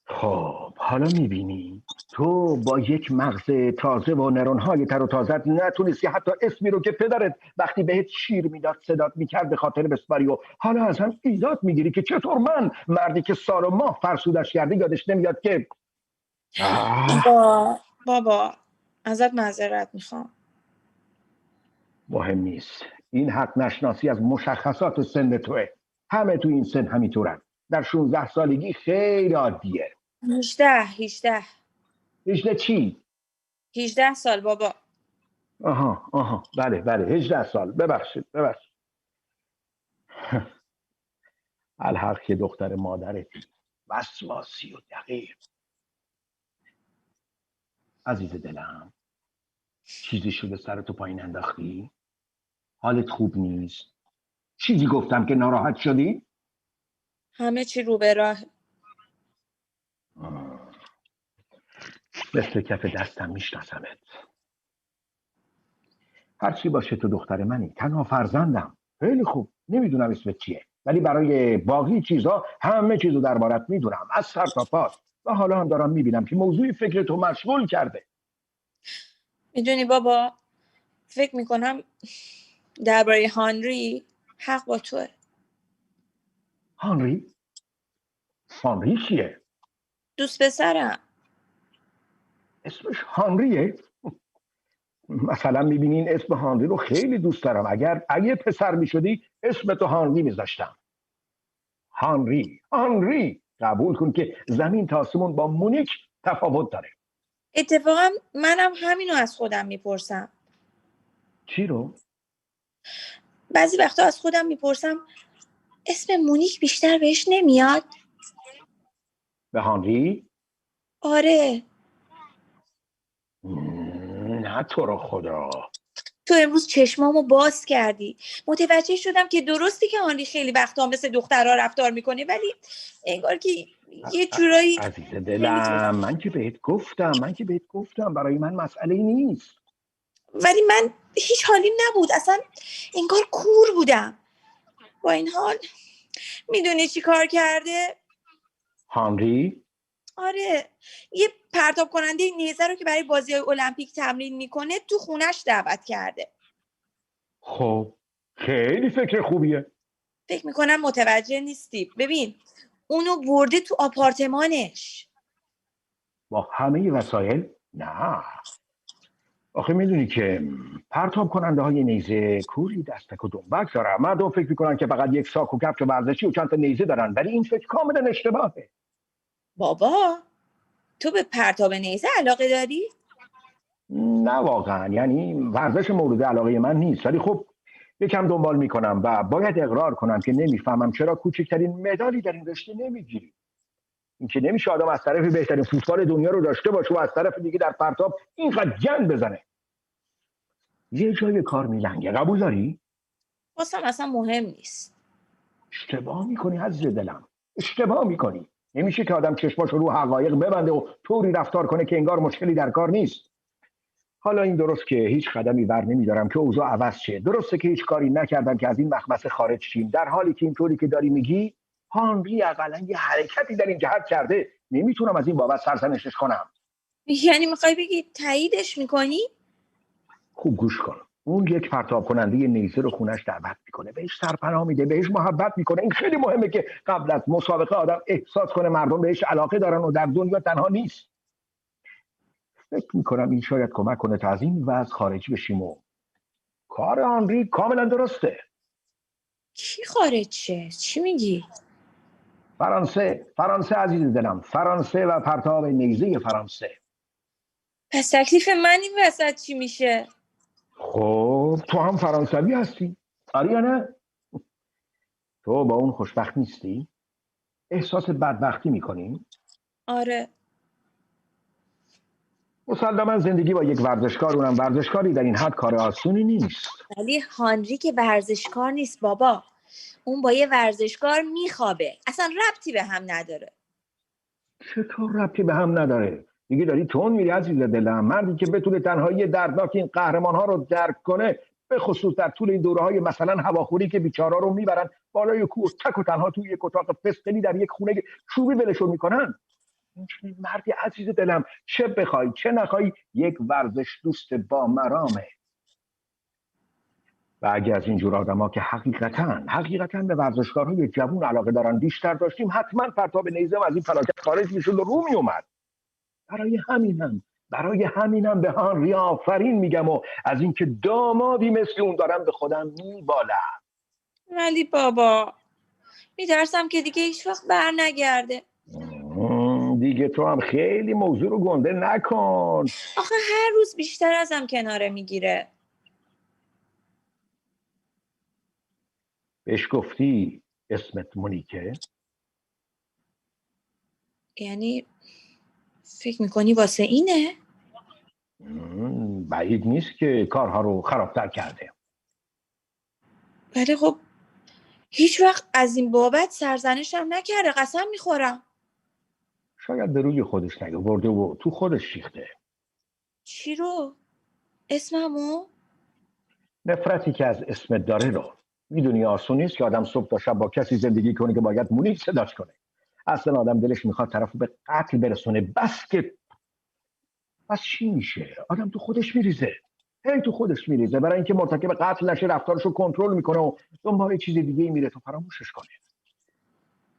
خب حالا میبینی تو با یک مغز تازه و نرونهای تر و تازت نتونستی حتی اسمی رو که پدرت وقتی بهت شیر میداد صدات میکرد به خاطر بسپاری و حالا از هم ایجاد میگیری که چطور من مردی که سال و ماه فرسودش کرده یادش نمیاد که بابا ازت معذرت میخوام. مهم نیست. این حق نشناسی از مشخصات سن توه. همه تو این سن همینطورن. در 16 سالگی خیلی عادیه. 18 چی؟ 18 سال بابا. آها بله 18 سال. ببخشید الحق که دختر مادرتی وسواسی و دقیق. عزیز دلم چیزی شده سرتو پایین انداختی؟ حالت خوب نیست؟ چیزی گفتم که ناراحت شدی؟ همه چی رو به راه. مثل کف دستم میشناسمت. هرچی باشه تو دختر منی، تنها فرزندم. خیلی خوب، نمیدونم اسمت چیه ولی برای باقی چیزها همه چیزو دربارت میدونم از سر تا پا. و حالا هم دارم میبینم که موضوع فکرتو مشغول کرده. میدونی بابا فکر میکنم درباره هانری حق با توه. هانری کیه؟ دوست پسرم. اسمش هانریه؟ مثلا میبینین اسم هانری رو خیلی دوست دارم. اگه پسر میشدی اسمتو هانری میذاشتم. هانری قبول کن که زمین تا آسمون با مونیک تفاوت داره. اتفاقا منم همینو از خودم میپرسم. چی رو؟ بعضی وقتا از خودم میپرسم اسم مونیک بیشتر بهش نمیاد؟ به هانری؟ آره. نه تو رو خدا. تو امروز چشمامو باز کردی. متوجه شدم که درستی که هانری خیلی وقتا مثل دخترها رفتار میکنه ولی انگار که یه جورایی عزیز دلم من که بهت گفتم برای من مسئله نیست. ولی من هیچ حالیم نبود اصلا. انگار کور بودم. با این حال میدونی چی کار کرده؟ هانری؟ آره یه پرتاب کننده نیزه رو که برای بازی‌های المپیک تمرین میکنه تو خونش دعوت کرده. خب خیلی فکر خوبیه. فکر میکنم متوجه نیستی. ببین اونو برده تو آپارتمانش با همه وسایل؟ نه آخه میدونی که پرتاب کننده های نیزه کوری دستک و دنبک دارن. مردم فکر میکنن که فقط یک ساک و کفش ورزشی و چند تا نیزه دارن ولی این فکر کاملا اشتباهه. بابا تو به پرتاب نیزه علاقه داری؟ نه واقعا، یعنی ورزش مورد علاقه من نیست ولی خب یکم دنبال میکنم و باید اقرار کنم که نمیفهمم چرا کوچکترین مدالی در این رشته نمیگیری. این که نمیشه آدم از طرف بهترین فوتبال دنیا رو داشته باشه و از طرف دیگه در پرتاب اینقدر جنگ بزنه. یه جای کار میلنگه، قبول داری؟ واسم اصلا مهم نیست. اشتباه میکنی عزیز دلم، اشتباه میکنی. نمیشه که آدم چشماشو رو حقایق ببنده و طوری رفتار کنه که انگار مشکلی در کار نیست. حالا این درست که هیچ قدمی ور نمیدارم که اوضاع عوض شه. درسته که هیچ کاری نکردم که از این مخمسه خارج شیم، در حالی که اینطوری که داری میگی هانری حداقل یه حرکتی در این جهت کرده. نمیتونم از این بابت سرزنشش کنم. یعنی میخوای بگی تاییدش میکنی؟ خوب گوش کن. اون یک پرتاب کننده نیزه رو خونش دعوت میکنه، بهش سرپناه میده، بهش محبت میکنه. این خیلی مهمه که قبل از مسابقه آدم احساس کنه مردم بهش علاقه دارن و در دنیا تنها نیست. فکر میکنم این شاید کمک کنه تا از این وضع خارج بشیم و کار هانری کاملا درسته. کی خارج شه؟ چی میگی؟ فرانسه عزیز دلم، فرانسه و پرتاب نیزه فرانسه. پس تکلیف من این وسط چی میشه؟ خب تو هم فرانسوی هستی؟ آره یا نه؟ تو با اون خوشبخت نیستی؟ احساس بدبختی میکنی؟ آره. مسلما زندگی با یک ورزشکار، اونم ورزشکاری در این حد کار آسونی نیست. ولی هانری که ورزشکار نیست بابا، اون با یه ورزشکار میخوابه، اصلا ربطی به هم نداره. چطور ربطی به هم نداره؟ دیگه داری تون میری عزیز دلم. مردی که بتونه تنهایی دردناک این قهرمان ها رو درک کنه، به خصوص در طول این دوره های مثلا هواخوری که بیچارا رو میبرن بالای کوه تک و تنها توی یک اتاق فسقلی در یک خونه چوبی ولشون میکنن. این مردی عزیز دلم، چه بخوای چه نخوای یک ورزش دوست با مرامه. و اگه از اینجور آدما که حقیقتاً به ورزشکارهای جوون علاقه دارن بیشتر داشتیم، حتما پرتاب نیزه از این فلاکت خارج میشد و رو میومد. برای همینم به هانری آفرین میگم و از اینکه دامادی مثل اون دارم به خودم میبالم. ولی بابا میترسم که دیگه هیچ وقت بر نگرده. دیگه تو هم خیلی موضوع رو گنده نکن. آخه هر روز بیشتر ازم کناره میگیره. بهش گفتی اسمت مونیکه؟ یعنی فکر میکنی واسه اینه؟ بعید نیست که کارها رو خرابتر کرده. ولی خب هیچ وقت از این بابت سرزنشم نکرده، قسم میخورم. شاید به روی خودش نیاورده و تو خودش شیخته. چی رو؟ اسممو؟ نفرتی که از اسمت داره رو. میدونی آسون نیست که آدم صبح تا شب با کسی زندگی کنه که باید مونیک صداش کنه. اصلا آدم دلش میخواد طرفو به قتل برسونه، بس چی میشه؟ آدم تو خودش میریزه. تو خودش میریزه برای اینکه مرتکب قتل نشه، رفتارشو کنترل میکنه و دنبال چیز دیگه میره تو فراموشش کنه.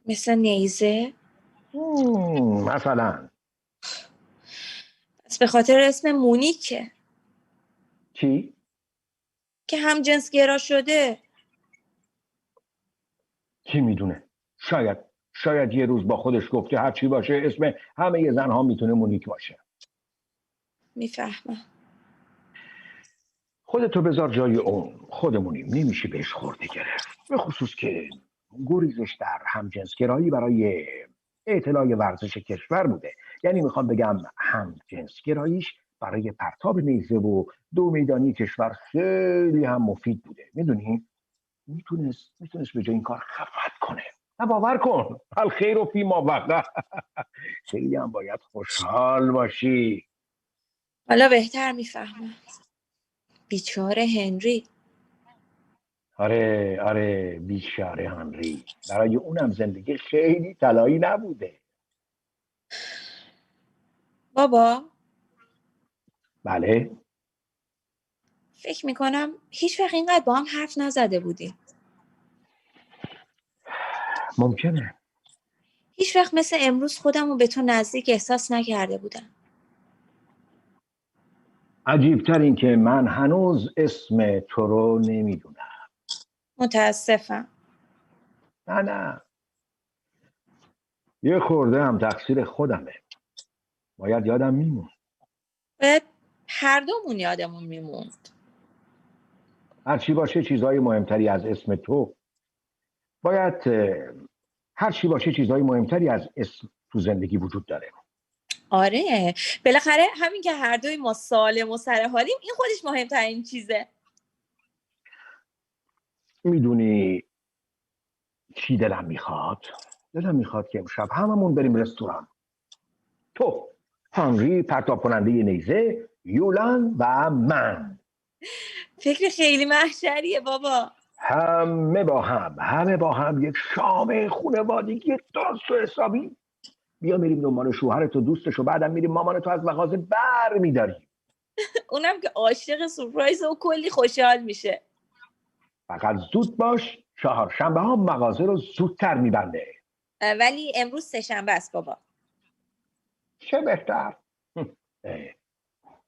مثل نیزه؟ مثلا. پس به خاطر اسم مونیکه چی؟ که هم جنسگرا شده. کی میدونه؟ شاید یه روز با خودش گفت که هر چی باشه اسم همه زنها میتونه مونیک باشه. میفهمم. خودتو بذار جای اون. خودمونیم، نمیشه بهش خورده گرفت. به خصوص که گریزش در همجنسگرایی برای اطلاع ورزش کشور بوده. یعنی میخوام بگم همجنسگراییش برای پرتاب نیزه و دو میدانی کشور خیلی هم مفید بوده. میدونی؟ میتونست به جای این کار خفت کنه. نه باور کن، الخیر و فی ما وقع. خیلی هم باید خوشحال باشی. حالا بهتر میفهمم. بیچاره هنری. آره بیچاره هنری. برای اونم زندگی خیلی طلایی نبوده. بابا بله؟ فکر میکنم هیچ وقت اینقدر با هم حرف نزده بودیم. ممکنه. هیچ وقت مثل امروز خودمو به تو نزدیک احساس نکرده بودم. عجیبتر این که من هنوز اسم تو رو نمیدونم. متاسفم. نه یه خورده هم تقصیر خودمه. باید یادم میمون. باید هر دومون یادمون میموند. هرچی باشه چیزهای مهمتری از اسم تو. هرچی باشه چیزهای مهمتری از اسم تو زندگی وجود داره. آره بالاخره همین که هر دوی ما سالم و سر حالیم، این خودش مهمترین چیزه. میدونی چی دلم میخواد؟ دلم میخواد که امشب هممون بریم رستوران. تو، هنری پرتاب کننده نیزه، یولان و من. فکر خیلی محشریه بابا. همه با هم یک شام خانوادگی درست و حسابی. بیا میریم دنبال شوهرت و دوستش و بعدم میریم مامانتو از مغازه بر میداریم. اونم که عاشق سورپرایز و کلی خوشحال میشه. فقط زود باش، چهارشنبه ها مغازه رو زودتر میبنده. ولی امروز سه‌شنبه است بابا. چه بهتر.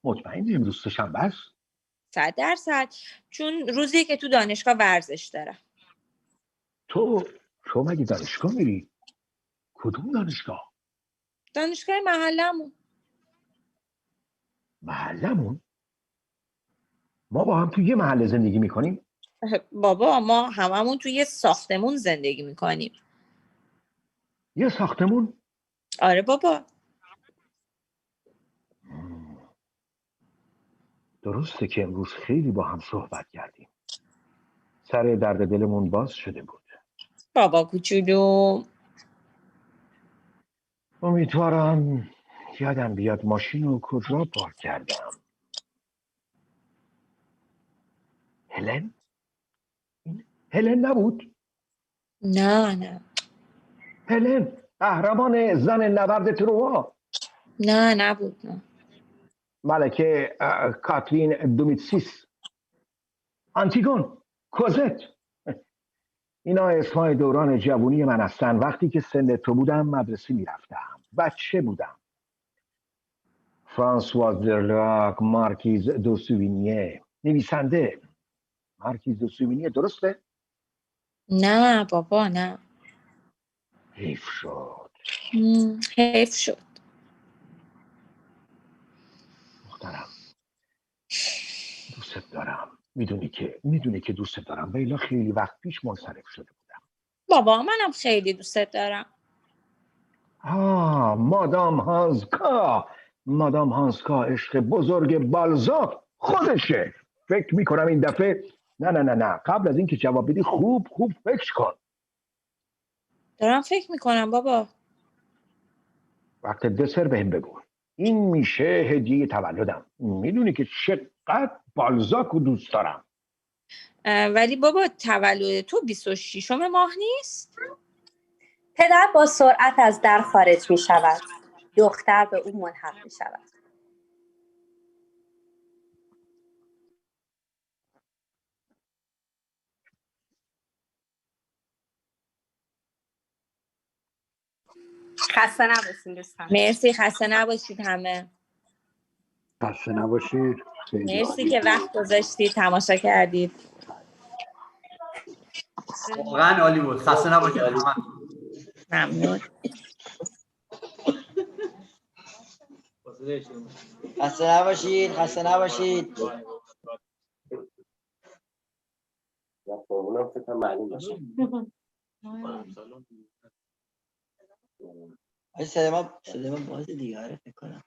مطمئنی امروز سه‌شنبه است؟ 100%. چون روزی که تو دانشگاه ورزش دارم. تو مگه دانشگاه میری؟ کدوم دانشگاه؟ دانشگاه محلمون. محلمون؟ ما با هم تو یه محله زندگی میکنیم؟ بابا ما هممون توی یه ساختمون زندگی میکنیم. یه ساختمون؟ آره بابا. درسته که امروز خیلی با هم صحبت کردیم. سر درد دلمون باز شده بود. بابا کوچولو. امیدوارم یادم بیاد ماشین رو کجا پارک کردم. هلن؟ هلن نبود؟ نه هلن قهرمان زن نبرد تروا. نه نبود نه. ملکه کاترین دومیتسیس، آنتیگون، کوزت. اینا اسمای دوران جوانی من هستن. وقتی که سن تو بودم مدرسه میرفتم، بچه بودم. فرانسواز درلاک، مارکیز دو سووینیه، نویسنده. مارکیز دو سووینیه، درسته؟ نه بابا نه. حیف شد. حیف شد. دخترم دوست دارم. میدونی که دوست دارم. ولی خیلی وقت پیش منصرف شده بودم. بابا منم خیلی دوستت دارم. مادام هانسکا عشق بزرگ بالزاک خودشه. فکر میکنم این دفعه نه قبل از اینکه جواب بدی خوب فکر کن. دارم فکر میکنم بابا. وقت دسر بهم بگو. این میشه هدیه تولدم. میدونی که چقدر بالزاک رو دوست دارم. ولی بابا تولد تو 26 ماه نیست؟ پدر با سرعت از در خارج می شود. دختر به او ملحق می شود. خسته نباشید دوستان. مرسی، خسته نباشید همه. خسته نباشید. مرسی که وقت گذاشتید تماشا کردید. واقعا عالی بود. خسته نباشید همه. ممنون. خسته نباشید. خسته نباشید. اونم فکر کنم معلوم باشه. صدای ما باز دیگه فکر کنم.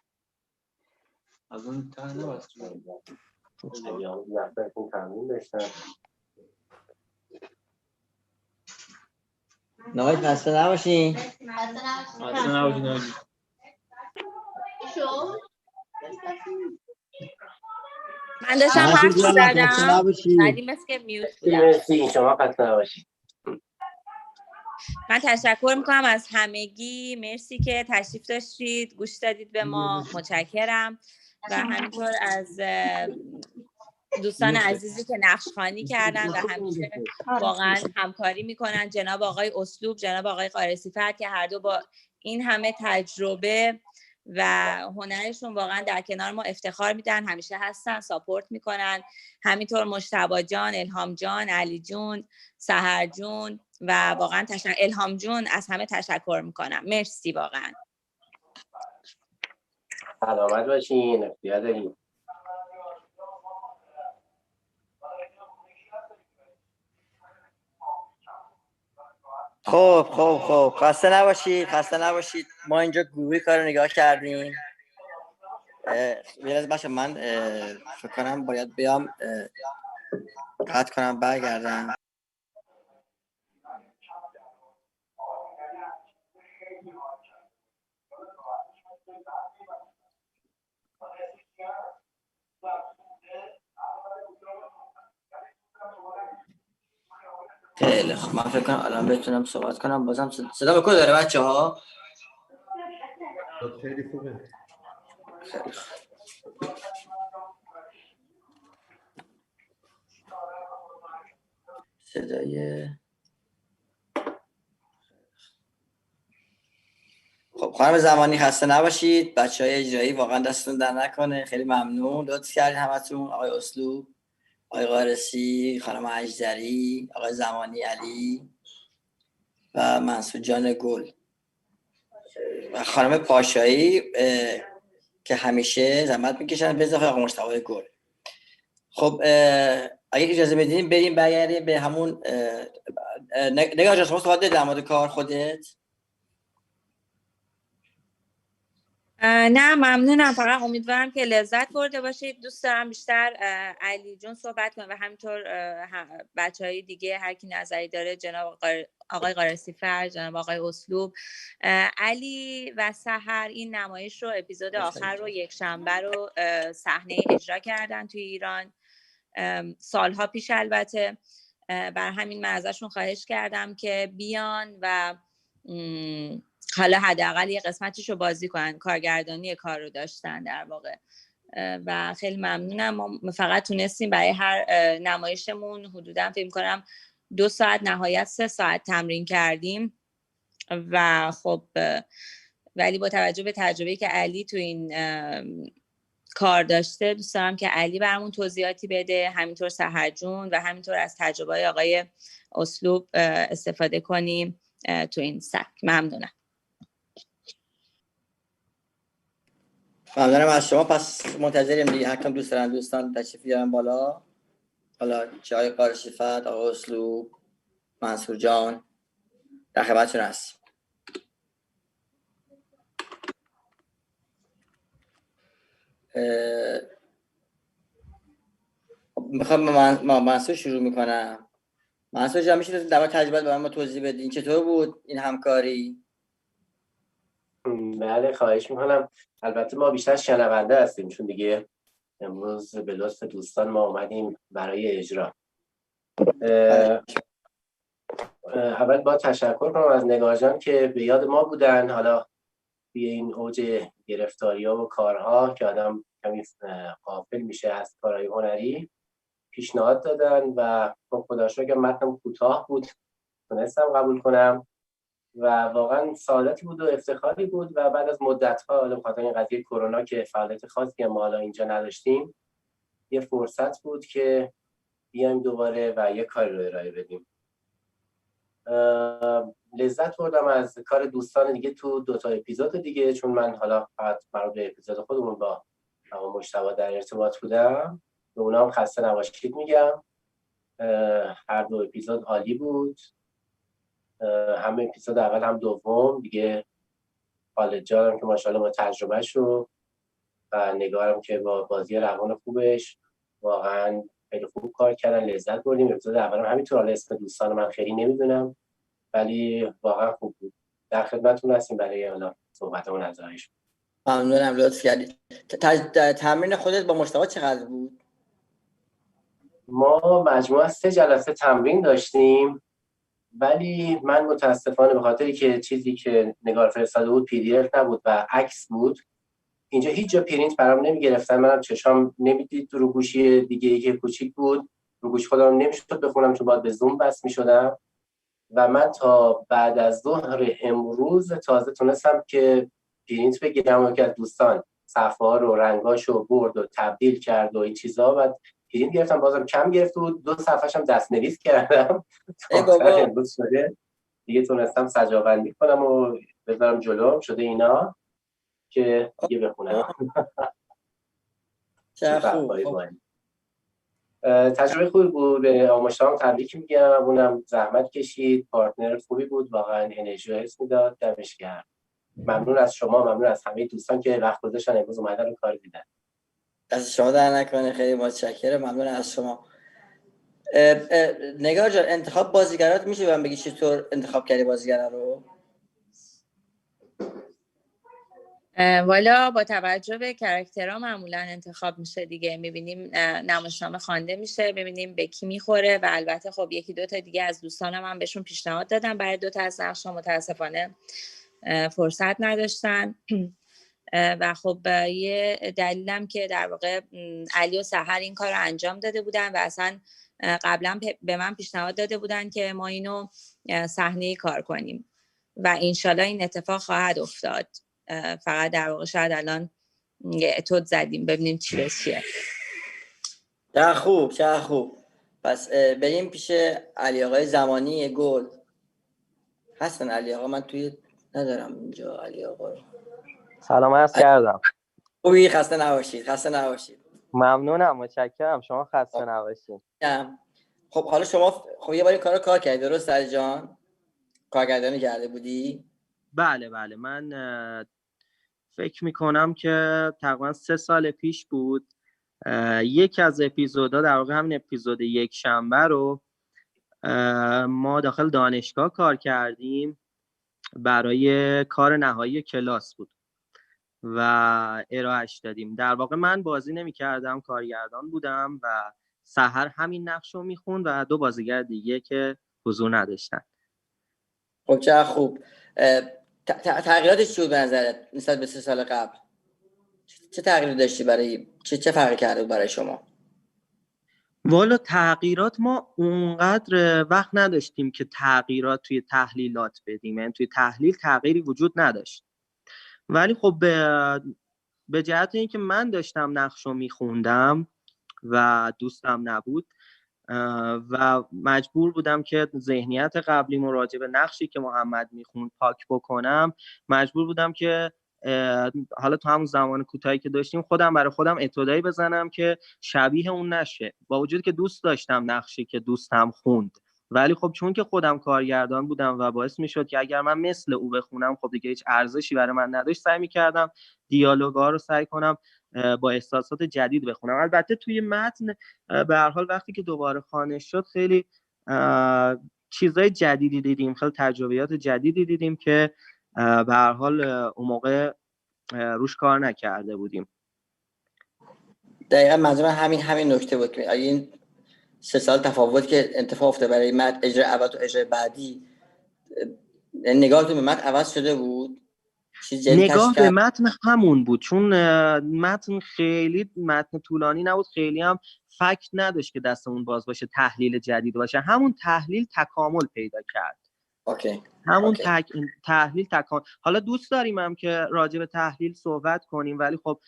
از اون ته نبست. ایام وقتتون تمرین داشتن. نهایت خسته نباشین. خسته نباشید. من داشتم حرف زدم ولی مثل که میوت بودم. مرسی، شما خسته نباشید. من تشکر میکنم از همگی. مرسی که تشریف داشتید، گوش دادید به ما. متشکرم. و همینطور از دوستان عزیزی که نقشخوانی کردن و همیشه واقعا همکاری میکنن. جناب آقای اسلوب، جناب آقای قارسی‌فر که هر دو با این همه تجربه و هنرشون واقعا در کنار ما افتخار میدن. همیشه هستن، ساپورت میکنن. همینطور مجتبی جان، الهام جان، علی جون، سحر جون و واقعا الهام جون از همه تشکر میکنم. مرسی واقعا. سلامت باشین. اختیار دارین. خب خسته نباشید. ما اینجا گروهی کار رو نگاه کردیم. بیاد باشه. من فکر کنم باید بیام قطع کنم برگردم. خیلی خب، من فکر کنم الان بتونم صحبت کنم. بازم صدا به کجا داره بچه‌ها؟ خیلی خوبه. صدای خب خانم زمانی خسته نباشید. بچهای اجرایی واقعا دستتون در نکنه. خیلی ممنون، لطف کردین همتون. آقای اسلوب، آقای قارسی، خانم اژدری، آقای زمانی، علی و منصور جان گل و خانم پاشایی که همیشه زحمت میکشن، به اضافه آقای مصطفی گل. خب اگه اجازه بدین بریم برگردیم به همون نگاه جان. شما صحبت در مورد کار خودت. نه ممنونم، فقط امیدوارم که لذت برده باشید. دوست دارم بیشتر علی جون صحبت کنه و همینطور بچهای دیگه هر کی نظری داره، جناب آقای قارسی فر، جناب آقای اسلوب. علی و سحر این نمایش رو اپیزود آخر رو یک شنبه رو صحنه اجرا کردن توی ایران، سالها پیش البته. بر همین من ازشون خواهش کردم که بیان و حالا حداقل یه قسمتش رو بازی کنن، کارگردانی کار رو داشتن در واقع. و خیلی ممنونم. ما فقط تونستیم برای هر نمایشمون حدودا فکر کنم 2 ساعت نهایت 3 ساعت تمرین کردیم و خب ولی با توجه به تجربه‌ای که علی تو این کار داشته، دوست دارم که علی برامون توضیحاتی بده، همینطور سحر جون و همینطور از تجربه آقای اسلوب استفاده کنیم تو این سبک. ممنونم. ممنونم از شما. پس منتظریم دیگه، هر کم دوست دارن دوستان تشریف بیارن بالا. حالا چه آقای قارسی فر، آقای اسلوب، منصور جان، در خدمتتون هستیم. میخوام منصور شروع میکنم. منصور جان میشه در مورد تجربه برای ما توضیح بدین چطور بود این همکاری؟ بله خواهش میکنم. البته ما بیشتر شنونده هستیم چون دیگه امروز به لطف دوستان ما اومدیم برای اجرا. اول با تشکر کنم از نگار جان که به یاد ما بودن، حالا توی این اوج گرفتاری‌ها و کارها که آدم کمی غافل میشه از کارهای هنری، پیشنهاد دادن و خدا شکر که متنم کوتاه بود تونستم قبول کنم و واقعا سعادتی بود و افتخاری بود. و بعد از مدت‌ها، حالا بخاطر این قضیه کرونا که فعالیت خاصی ما حالا اینجا نداشتیم، یه فرصت بود که بیایم دوباره و یه کاری رو ارائه بدیم. لذت بردم از کار دوستان دیگه تو 2 تا اپیزود دیگه، چون من حالا فقط مربوط به اپیزود خودمون با مجتبی در ارتباط بودم. به اونا هم خسته نباشید میگم. هر 2 اپیزود عالی بود، هم اپیزود اول هم دوم دیگه. خالد جانم که ماشاءالله با تجربهش رو و نگارم که با بازی روان خوبش واقعا خیلی خوب کار کردن، لذت بردیم. اپیزود اولم همینطور، حالا اسم دوستان من خیلی نمیدونم ولی واقعا خوب بود. در خدمتتون هستیم برای حالا صحبتمون از راهش. ممنونم، لطف کردید. تمرین خودت با مجتبی چقدر بود؟ ما مجموعه 3 جلسه تمرین داشتیم، ولی من متاسفانه به خاطری که چیزی که نگار فرستاده بود PDF نبود و عکس بود، اینجا هیچ جا پرینت برام نمیگرفتن. منم چشام نمیدید رو گوشی دیگه ای که کوچیک بود، رو گوش خودم نمیشد بخونم چون باید به زوم بس میشدم. و من تا بعد از ظهر امروز تازه تونستم که پرینت بگیرم و که از دوستان صفحه ها رو رنگاشو برد و تبدیل کرد و این چیزا، و پرینت گرفتم بازم کم گرفت و 2 صفحه‌ش هم دست نویس کردم. امروز شده دیگه تونستم سجاوندی کنم و بذارم جلو شده اینا که دیگه بخونم. چه خوب. تجربه خوبی بود. به آموزشام تبریک میگم. اونم زحمت کشید، پارتنر خوبی بود، واقعا انرژی و حس میداد. دمش گرم. ممنون از شما، ممنون از همه دوستان که وقت گذاشتن امروز اومدن و کار دیدن. از شما در نکنه، خیلی متشکرم. ممنون از شما. نگار جان، انتخاب بازیگرات میشه بهم بگی چطور انتخاب کردی بازیگرا رو؟ والا با توجه به کاراکترها معمولا انتخاب میشه دیگه. میبینیم نمایشنامه خوانده میشه، ببینیم به کی میخوره و البته خب 1-2 تا دیگه از دوستانم هم بهشون پیشنهاد دادم برای 2 تا از نقش‌ها، متاسفانه فرصت نداشتن. و خب یه دلیلم که در واقع علی و سحر این کار رو انجام داده بودن و اصلا قبلا به من پیشنهاد داده بودن که ما اینو صحنه‌ای کار کنیم و انشالله این اتفاق خواهد افتاد. فقط در واقع شاید الان یه اتود زدیم ببینیم چی به چیه. چه خوب، چه خوب. پس بریم پیش علی آقای زمانی گل. هستن علی آقا؟ من توی ندارم اینجا علی آقا. سلام عرض کردم. خوبی؟ خسته نباشید. خسته نباشید. ممنونم، متشکرم. شما خسته نباشید. خب حالا شما یه باری کار کردی درست علی جان؟ کارگردانی کرده بودی؟ بله من فکر میکنم که تقریبا 3 سال پیش بود. یکی از اپیزودها در واقع همین اپیزود یک شنبه رو ما داخل دانشگاه کار کردیم، برای کار نهایی کلاس بود و ارائهش دادیم. در واقع من بازی نمی کردم، کارگردان بودم و سحر همین نقش رو میخوند و 2 بازیگر دیگه که حضور نداشتن. خب چه خوب. تغییراتش چی بود به نظرت نسبت به 3 سال قبل؟ چه تغییری داشتی برای چه فرقی کرده برای شما؟ والا تغییرات ما اونقدر وقت نداشتیم که تغییرات توی تحلیلات بدیم، یعنی توی تحلیل تغییری وجود نداشت. ولی خب به جهت اینکه من داشتم نقش رو میخوندم و دوستم نبود و مجبور بودم که ذهنیت قبلی راجع به نقشی که محمد میخوند پاک بکنم، مجبور بودم که حالا تو همون زمان کوتاهی که داشتیم خودم برای خودم ابتدایی بزنم که شبیه اون نشه، با وجود که دوست داشتم نقشی که دوستم خوند، ولی خب چون که خودم کارگردان بودم و باعث میشد که اگر من مثل او بخونم خب دیگه هیچ ارزشی برای من نداشت، سعی میکردم دیالوگا رو سعی کنم با احساسات جدید بخونم. البته توی متن به هر حال وقتی که دوباره خوانش شد خیلی چیزای جدیدی دیدیم، خیلی تجربیات جدیدی دیدیم که به هر حال اون موقع روش کار نکرده بودیم. دقیقا منظورم همین نکته بود که این 3 سال تفاوت که اتفاق افتاد برای متن اجرای اول و اجرای بعدی، نگاهتون به متن عوض شده بود؟ نگاه به متن همون بود، چون متن خیلی متن طولانی نبود، خیلی هم فکت نداشت که دستمون باز باشه تحلیل جدید باشه، همون تحلیل تکامل پیدا کرد. اوکی. همون تحلیل تکامل. حالا دوست داریم هم که راجع به تحلیل صحبت کنیم، ولی خب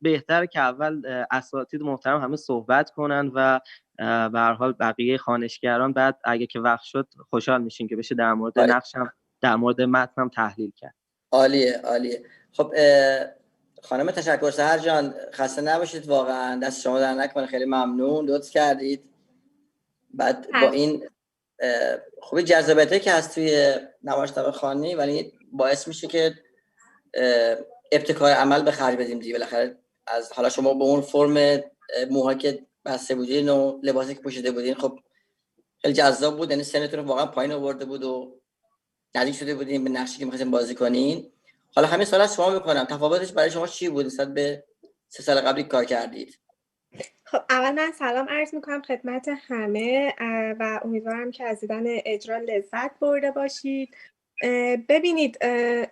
بهتره که اول اساتید محترم همه صحبت کنن و به هر حال بقیه خوانشگران بعد اگه که وقت شد خوشحال میشیم که بشه در مورد نقشم در مورد متنم تحلیل کرد. عالیه. خب خانم تشکر سحر جان، خسته نباشید، واقعا دست شما در نکنه، خیلی ممنون لطف کردید. بعد با این خوبی جذابیتی که هست توی نمایشنامه خوانی، ولی باعث میشه که ابتکار عمل به خرج بدیم دیگه. بالاخره از حالا شما به اون فرم موها که بسته بودین و لباسی که پوشیده بودین خب خیلی جذاب بود، یعنی سنتون رو واقعا پایین آورده بود و نزدیک شده بودین به نقشی که می‌خواستین بازی کنین. حالا همین سوال از شما میکنم، تفاوتش برای شما چی بود نسبت به 3 سال قبلی کار کردید؟ خب اول من سلام عرض میکنم خدمت همه و امیدوارم که از دیدن اجرا لذت برده باشید. ببینید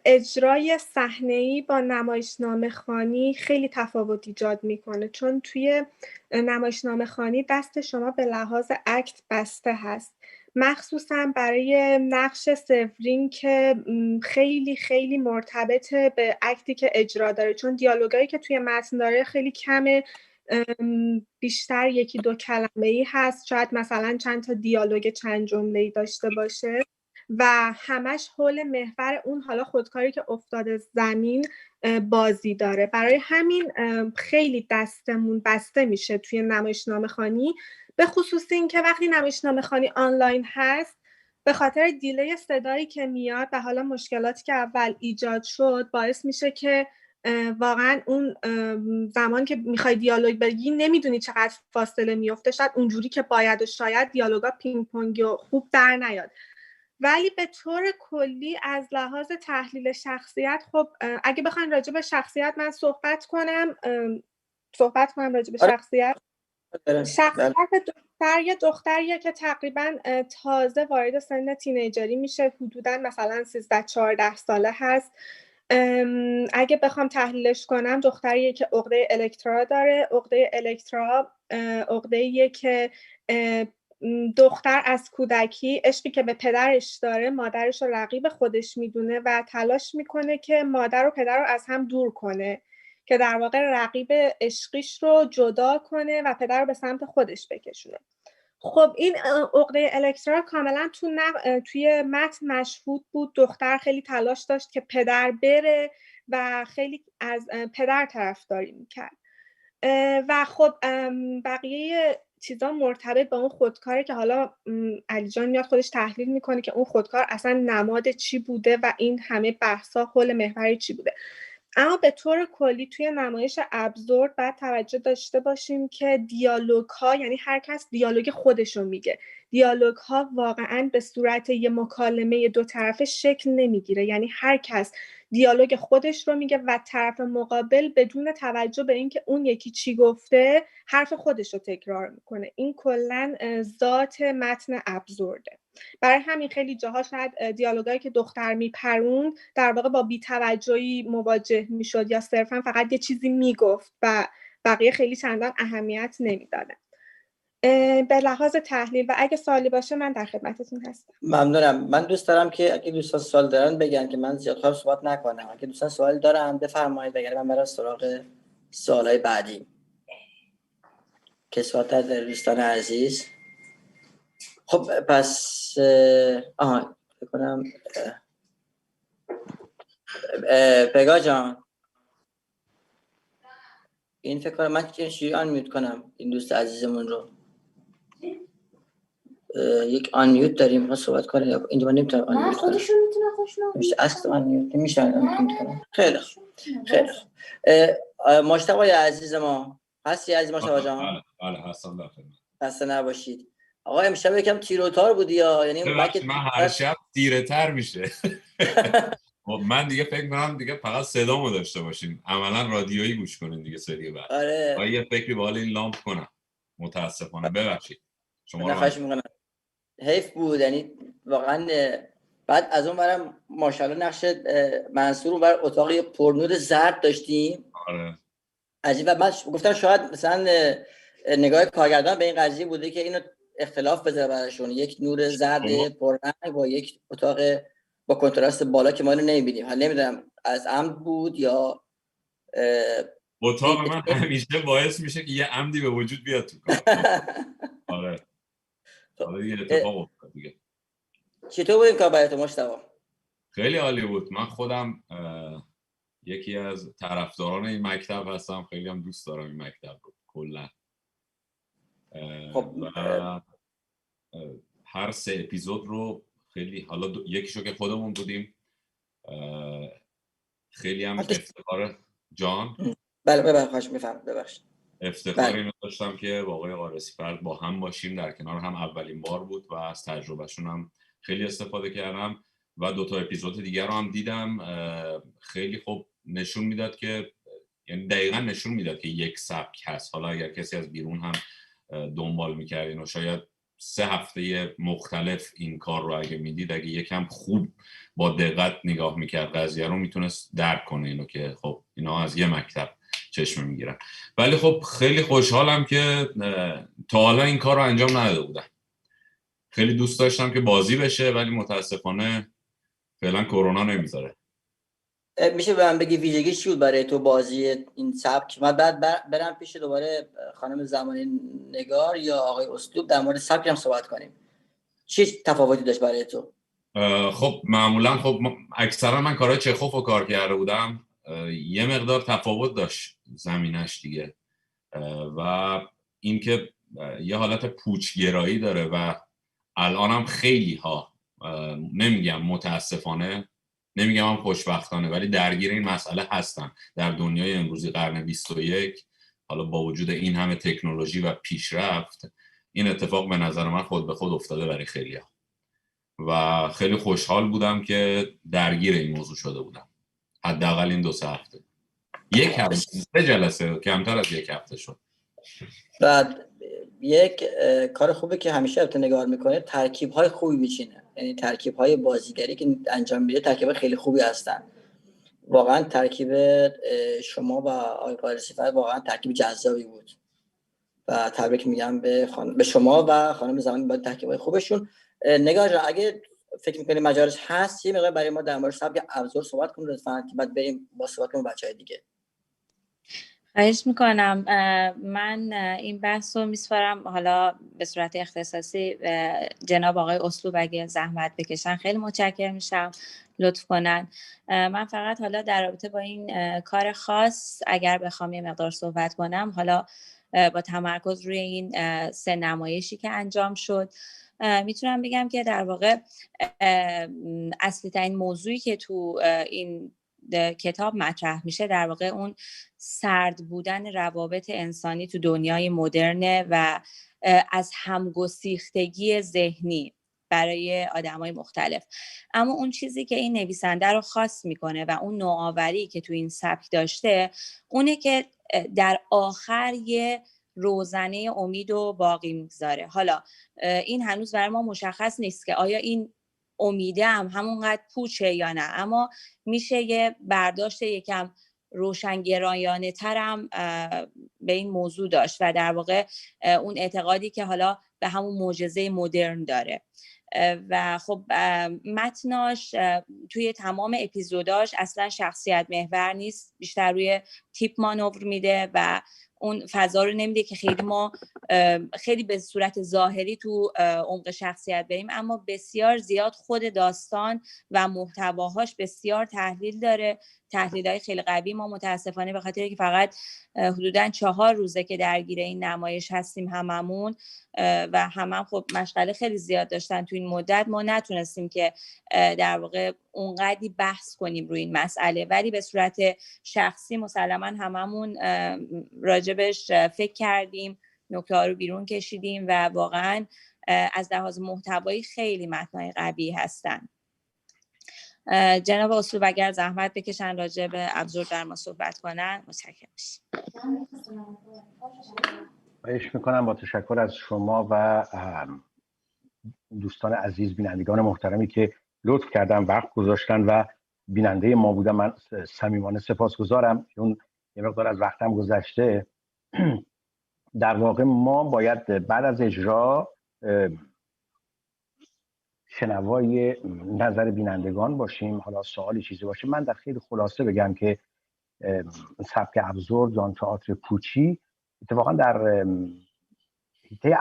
اجرای صحنه‌ای با نمایشنامه خوانی خیلی تفاوت ایجاد میکنه، چون توی نمایشنامه خوانی دست شما به لحاظ اکت بسته هست، مخصوصا برای نقش سفرین که خیلی خیلی مرتبط به اکتی که اجرا داره، چون دیالوگایی که توی متن داره خیلی کمه، بیشتر 1-2 کلمه‌ای هست، شاید مثلا چند تا دیالوگ چند جمله‌ای داشته باشه و همش حول محور اون حالا خودکاری که افتاده زمین بازی داره. برای همین خیلی دستمون بسته میشه توی نمایشنامه خوانی، به خصوص این که وقتی نمایشنامه خوانی آنلاین هست به خاطر دیلی صدایی که میاد و حالا مشکلاتی که اول ایجاد شد باعث میشه که واقعا اون زمان که میخوای دیالوگ بگی نمیدونی چقدر فاصله میفته، شاید اونجوری که باید و شاید دیالوگا پینگ پونگی و خوب در نیاد. ولی به طور کلی از لحاظ تحلیل شخصیت، خب اگه بخواین راجع به شخصیت من صحبت کنم راجع به شخصیت دختریه که تقریبا تازه وارد سن تینیجری میشه، حدودا مثلا 13-14 ساله هست. اگه بخوام تحلیلش کنم دختریه که عقده الکترا داره. عقده الکترا عقده‌ایه که دختر از کودکی عشقی که به پدرش داره مادرش رو رقیب خودش میدونه و تلاش میکنه که مادر و پدر رو از هم دور کنه، که در واقع رقیب عشقیش رو جدا کنه و پدر رو به سمت خودش بکشونه. خب این عقده الکترا کاملا توی متن مشهود بود. دختر خیلی تلاش داشت که پدر بره و خیلی از پدر طرفداری میکرد و خب بقیه چیزا مرتبط با اون خودکاره که حالا علی جان میاد خودش تحلیل میکنه که اون خودکار اصلا نماد چی بوده و این همه بحثا حول محور چی بوده. اما به طور کلی توی نمایش ابزورد باید توجه داشته باشیم که دیالوگ ها، یعنی هر کس دیالوگ خودشو میگه، دیالوگ ها واقعا به صورت یه مکالمه دو طرفه شکل نمیگیره، یعنی هر کس دیالوگ خودش رو میگه و طرف مقابل بدون توجه به اینکه اون یکی چی گفته حرف خودش رو تکرار میکنه. این کلا ذات متن ابزورده. برای همین خیلی جاها شاید دیالوگایی که دختر میپروند در واقع با بی‌توجهی مواجه میشد یا صرفا فقط یه چیزی میگفت و بقیه خیلی چندان اهمیت نمیدادن. به لحاظ تحلیل و اگه سوالی باشه من در خدمتتون هستم. ممنونم. من دوست دارم که اگه دوستان سوال دارن بگن که من زیاد خواهم صحبت نکنم. اگه دوستان سوال دارن بفرمایید، وگرنه من برم سراغ سوالای بعدی. کسوت در دوستان عزیز. خب پس فکر کنم پگاه جان، این فکر کنم من چجوری آنمیوت کنم این دوست عزیزمون رو؟ یک آنمیوت داریم ما صحبت کنیم، اینجا من نمیتونم آنمیوت کنم. نه خودشون میتونه خوشنام میشه اسک آنمیوت نمیشه آنمیوت کنم. خیلی مشتاق عزیز ما هستی؟ عزیز مشتاق جان بله هستم در خدمت. خسته نباشید. آقا امشب یکم تیر و تار بودی یا یعنی من هر شب تیره تر میشه. من دیگه فکر می‌کنم دیگه فقط صدامو داشته باشیم، عملا رادیویی گوش کنین دیگه سری بعد. آره. یه فکری به حال این لامپ کنم. متاسفانه ببخشید. شما خواهش می‌کنم. حیف بود، یعنی واقعا بعد از اون برم ماشاءالله نقش منصور اون بر اتاق پرنور زرد داشتیم. آره. عجیبه. من گفتم شاید مثلا نگاه کارگردان به این قضیه بوده که اینو اختلاف بذاره براشون، یک نور زرد پررنگ با یک اتاق با کنتراست بالا که ما رو نمی‌بینیم. حالا نمیدونم از عمد بود یا اتاق من همیشه باعث میشه که یه عمدی به وجود بیاد تو کار. آره. حالا یه اتفاق افتاد دیگه. چطور بود این کار برای تو مشتاق؟ خیلی عالی بود. من خودم یکی از طرفداران این مکتب هستم، خیلی هم دوست دارم این مکتب رو کلا. خب هر 3 اپیزود رو خیلی، حالا یکیشو که خودمون بودیم خیلی هم افتخار جان. بله ببخشید میفهم ببخشید. افتخار اینو داشتم که با آقای قارسی فرد با هم باشیم در کنار هم، اولین بار بود و از تجربهشون هم خیلی استفاده کردم و 2 اپیزود دیگر رو هم دیدم. خیلی خوب نشون میداد که، یعنی دقیقاً نشون میداد که یک سبک هست. حالا اگر کسی از بیرون هم دنبال میکردین و شاید 3 هفته مختلف این کار رو اگه میدید، اگه یکم خوب با دقت نگاه میکرد قضیه رو، میتونست درک کنه اینو که خب اینا از یه مکتب چشم میگیرن. ولی خب خیلی خوشحالم که تا حالا این کار رو انجام نداده بودم. خیلی دوست داشتم که بازی بشه ولی متاسفانه فعلا کرونا نمیذاره. میشه به من بگی ویژگی چی بود برای تو بازی این سبک؟ من بعد برم پیش دوباره خانم زمانی نگار یا آقای اسلوب در مورد سبک هم صحبت کنیم. چه تفاوتی داشت برای تو؟ خب معمولا خب اکثرا من کارهای چخوف رو کار کرده بودم، یه مقدار تفاوت داشت زمینش دیگه و اینکه یه حالت پوچگرایی داره و الانم خیلی ها، نمیگم متاسفانه، نمیگم هم خوشبختانه، ولی درگیر این مسئله هستن در دنیای امروزی قرن 21. حالا با وجود این همه تکنولوژی و پیشرفت، این اتفاق به نظر من خود به خود افتاده برای خیلی ها و خیلی خوشحال بودم که درگیر این موضوع شده بودم. حداقل این 2-3 هفته، 1 هفته، 3 جلسه، کمتر از 1 هفته شد. بعد یک کار خوبه که همیشه البته نگار میکنه، ترکیب‌های خوبی میچینه، یعنی ترکیب‌های بازیگری که انجام میده ترکیب‌های خیلی خوبی هستن. واقعا ترکیب شما و آقای قارسی فرد واقعا ترکیب جذابی بود و تبریک میگم به شما و خانم زمانی با ترکیب‌های خوبشون. نگار جان اگه فکر می‌کنی مجالش هست یه مقدار برای ما در مورد سبک ابزار صحبت کنید لطفاً، که بعد بریم با صحبت کنیم بچه‌های دیگه. خواهش میکنم. من این بحث رو میسپارم حالا به صورت اختصاصی جناب آقای اسلوب اگه زحمت بکشن خیلی متشکرم میشم، لطف کنن. من فقط حالا در رابطه با این کار خاص اگر بخوام یه مقدار صحبت کنم، حالا با تمرکز روی این 3 نمایشی که انجام شد، میتونم بگم که در واقع اصلی ترین موضوعی که تو این کتاب مطرح میشه در واقع اون سرد بودن روابط انسانی تو دنیای مدرنه و از همگسیختگی ذهنی برای آدمای مختلف. اما اون چیزی که این نویسنده رو خاص میکنه و اون نوآوری که تو این سبک داشته اونه که در آخر یه روزنه امید و باقی میگذاره. حالا این هنوز برای ما مشخص نیست که آیا این امیده هم همونقدر پوچه یا نه، اما میشه یه برداشت یکم روشنگرایانه ترم به این موضوع داشت و در واقع اون اعتقادی که حالا به همون معجزه مدرن داره. و خب متناش توی تمام اپیزوداش اصلا شخصیت محور نیست، بیشتر روی تیپ مانور میده و اون فضا رو نمیده که خیلی ما خیلی به صورت ظاهری تو عمق شخصیت بریم، اما بسیار زیاد خود داستان و محتواهاش بسیار تحلیل داره، تحلیل‌های خیلی قوی. ما متاسفانه به خاطر که فقط حدوداً 4 روزه که درگیر این نمایش هستیم هممون و همم خب مشغله خیلی زیاد داشتن تو این مدت، ما نتونستیم که در واقع اونقدی بحث کنیم روی این مسئله، ولی به صورت شخصی مسلماً هممون راجبش فکر کردیم، نکته‌ها رو بیرون کشیدیم و واقعاً از لحاظ محتوایی خیلی متنای قوی هستن. جناب اسلوب اگر زحمت بکشن راجع به ابزار در ما صحبت کنن متشکرم میشم. خواهش میکنم. با تشکر از شما و دوستان عزیز بینندگان محترمی که لطف کردن وقت گذاشتن و بیننده ما بودن. من صمیمانه سپاسگزارم که اون یه مقدار از وقتم گذشته. در واقع ما باید بعد از اجرا شنوای نظر بینندگان باشیم. حالا سوالی چیزی باشه، من در خیلی خلاصه بگم که سبک ابزورد یا تئاتر پوچی اتفاقا در حیطه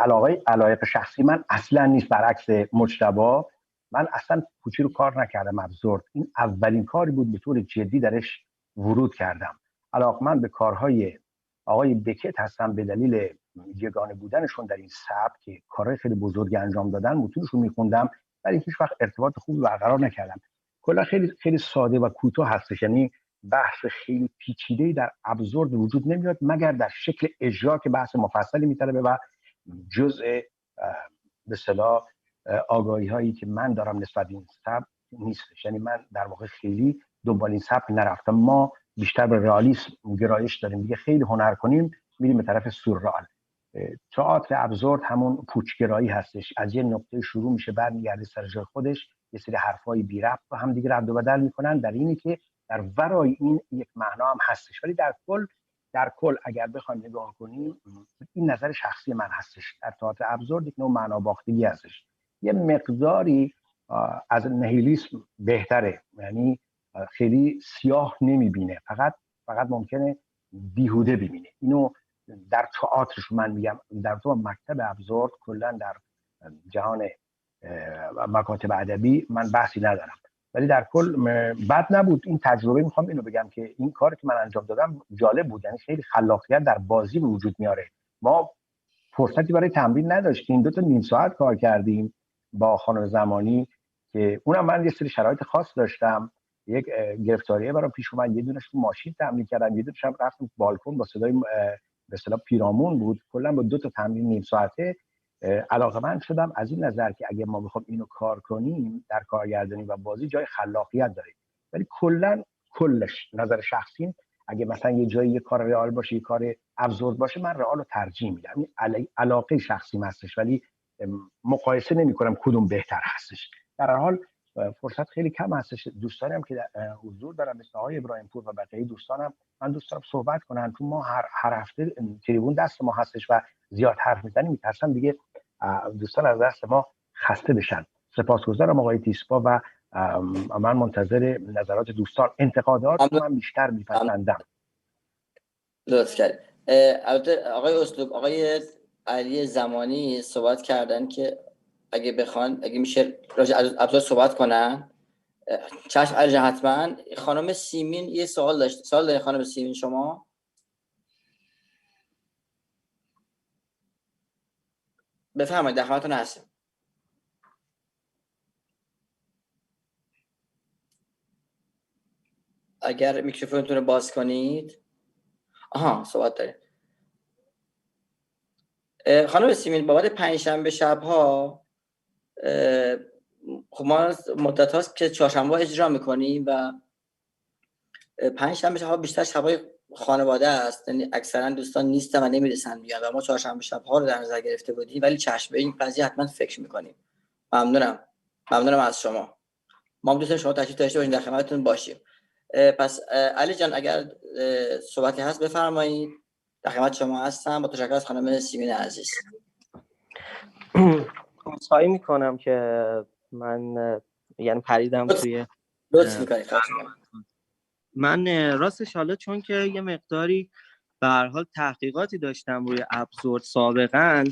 علایق شخصی من اصلا نیست. برعکس مجتبی، من اصلا پوچی رو کار نکردم. ابزورد این اولین کاری بود به طور جدی درش ورود کردم. علاقمند به کارهای آقای بکت هستم به دلیل یگانه بودنشون در این سبک که کارهای خیلی بزرگی انجام دادن. متونشون میخوندم ولی هیچ وقت ارتباط خوبی برقرار نکردم. کلا خیلی خیلی ساده و کوتاه هستش، یعنی بحث خیلی پیچیده‌ای در ابزورد وجود نمیاد مگر در شکل اجرا که بحث مفصلی میطلبه و جزء به اصطلاح آگاهی هایی که من دارم نسبت به این سبک نیستش. یعنی من در واقع خیلی دنبال این سبک نرفتم. ما بیشتر به رئالیسم گرایش داریم دیگه. خیلی هنر کنیم میریم به طرف سورئال. تئاتر ابزورد همون پوچگرایی هستش، از یه نقطه شروع میشه برمیگرده سر جای خودش، یه سری حرفای بی ربط با هم دیگه رد و بدل میکنن، در اینی که در ورای این یک معنا هم هستش. ولی در کل اگر بخوایم نگاه کنیم، این نظر شخصی من هستش، در تئاتر ابزورد یک نوع معنا باختگی هستش، یه مقداری از نهیلیسم بهتره، یعنی خیلی سیاه نمیبینه، فقط ممکنه بیهوده ببینه. اینو در تئاترش من میگم. در تو مکتب ابزورد کلا در جهان مکاتب ادبی من بحثی ندارم، ولی در کل بد نبود این تجربه. میخوام اینو بگم که این کاری که من انجام دادم جالب بود، یعنی خیلی خلاقیت در بازی به وجود میاره. ما فرصتی برای تمرین نداشتیم، 2 تا نیم ساعت کار کردیم با خانم زمانی که اونم من یه سری شرایط خاص داشتم، یک گرفتاریه برام پیش اومد، یه دونش تو ماشین تمرین کردم، یه دونش هم رفتم بالکن با صدای به اصطلاح پیرامون بود. کلا با 2 تا تمرین نیم ساعته علاقه‌مند شدم از این نظر که اگه ما بخوام اینو کار کنیم در کارگردانی و بازی جای خلاقیت داره. ولی کلش نظر شخصی، اگه مثلا یه جایی یه کار رئال باشه یه کار ابزورد باشه، من رئال رو ترجیح میدم. این علاقه شخصی هستش، ولی مقایسه نمی‌کنم کدوم بهتر هستش. در هر حال فرصت خیلی کم هستش. دوستانی هم که حضور دارن مثل آقای ابراهیم پور و بقیه دوستانم، من دوست دارم صحبت کنن، چون ما هر هفته تریبون دست ما هستش و زیاد حرف میزنیم، میترسم دیگه دوستان از دست ما خسته بشن. سپاسگزارم آقای تیسپا و من منتظر نظرات دوستان. انتقادات من بیشتر میپسندم. لطف کردید. البته آقای اسلوب، آقای علی زمانی صحبت کردن که اگه میشه راجع ابزار صحبت کنن. چشم علی جان، حتما. خانم سیمین یه سوال داشت. سوال دارین خانم سیمین شما؟ بفرمایید، در خدمتتون هستم. اگر میکروفونتون رو باز کنید. آها صحبت داریم. خانم سیمین بابت پنجشنبه شب‌ها خب ما مدت هاست که چهارشنبه اجرا میکنیم و پنجشنبه شب‌ها بیشتر شب‌های خانواده است، یعنی اکثرا دوستان نیستن و نمیرسن بیان و ما چهارشنبه شب‌ها رو در نظر گرفته بودیم، ولی چشم به این قضیه حتما فکر میکنیم. ممنونم از شما. ما هم دوست داریم شما تشریف داشته باشین، در خدمتتون باشیم. پس علی جان اگر صحبتی هست بفرمایید، در خدمت شما هستم. با تشکر از خانم سیمین عزیز. عذرخواهی میکنم که من یعنی پریدم توی لطف میکنید. من راستش حالا چون که یه مقداری به هر حال تحقیقاتی داشتم روی ابزورد سابقاً،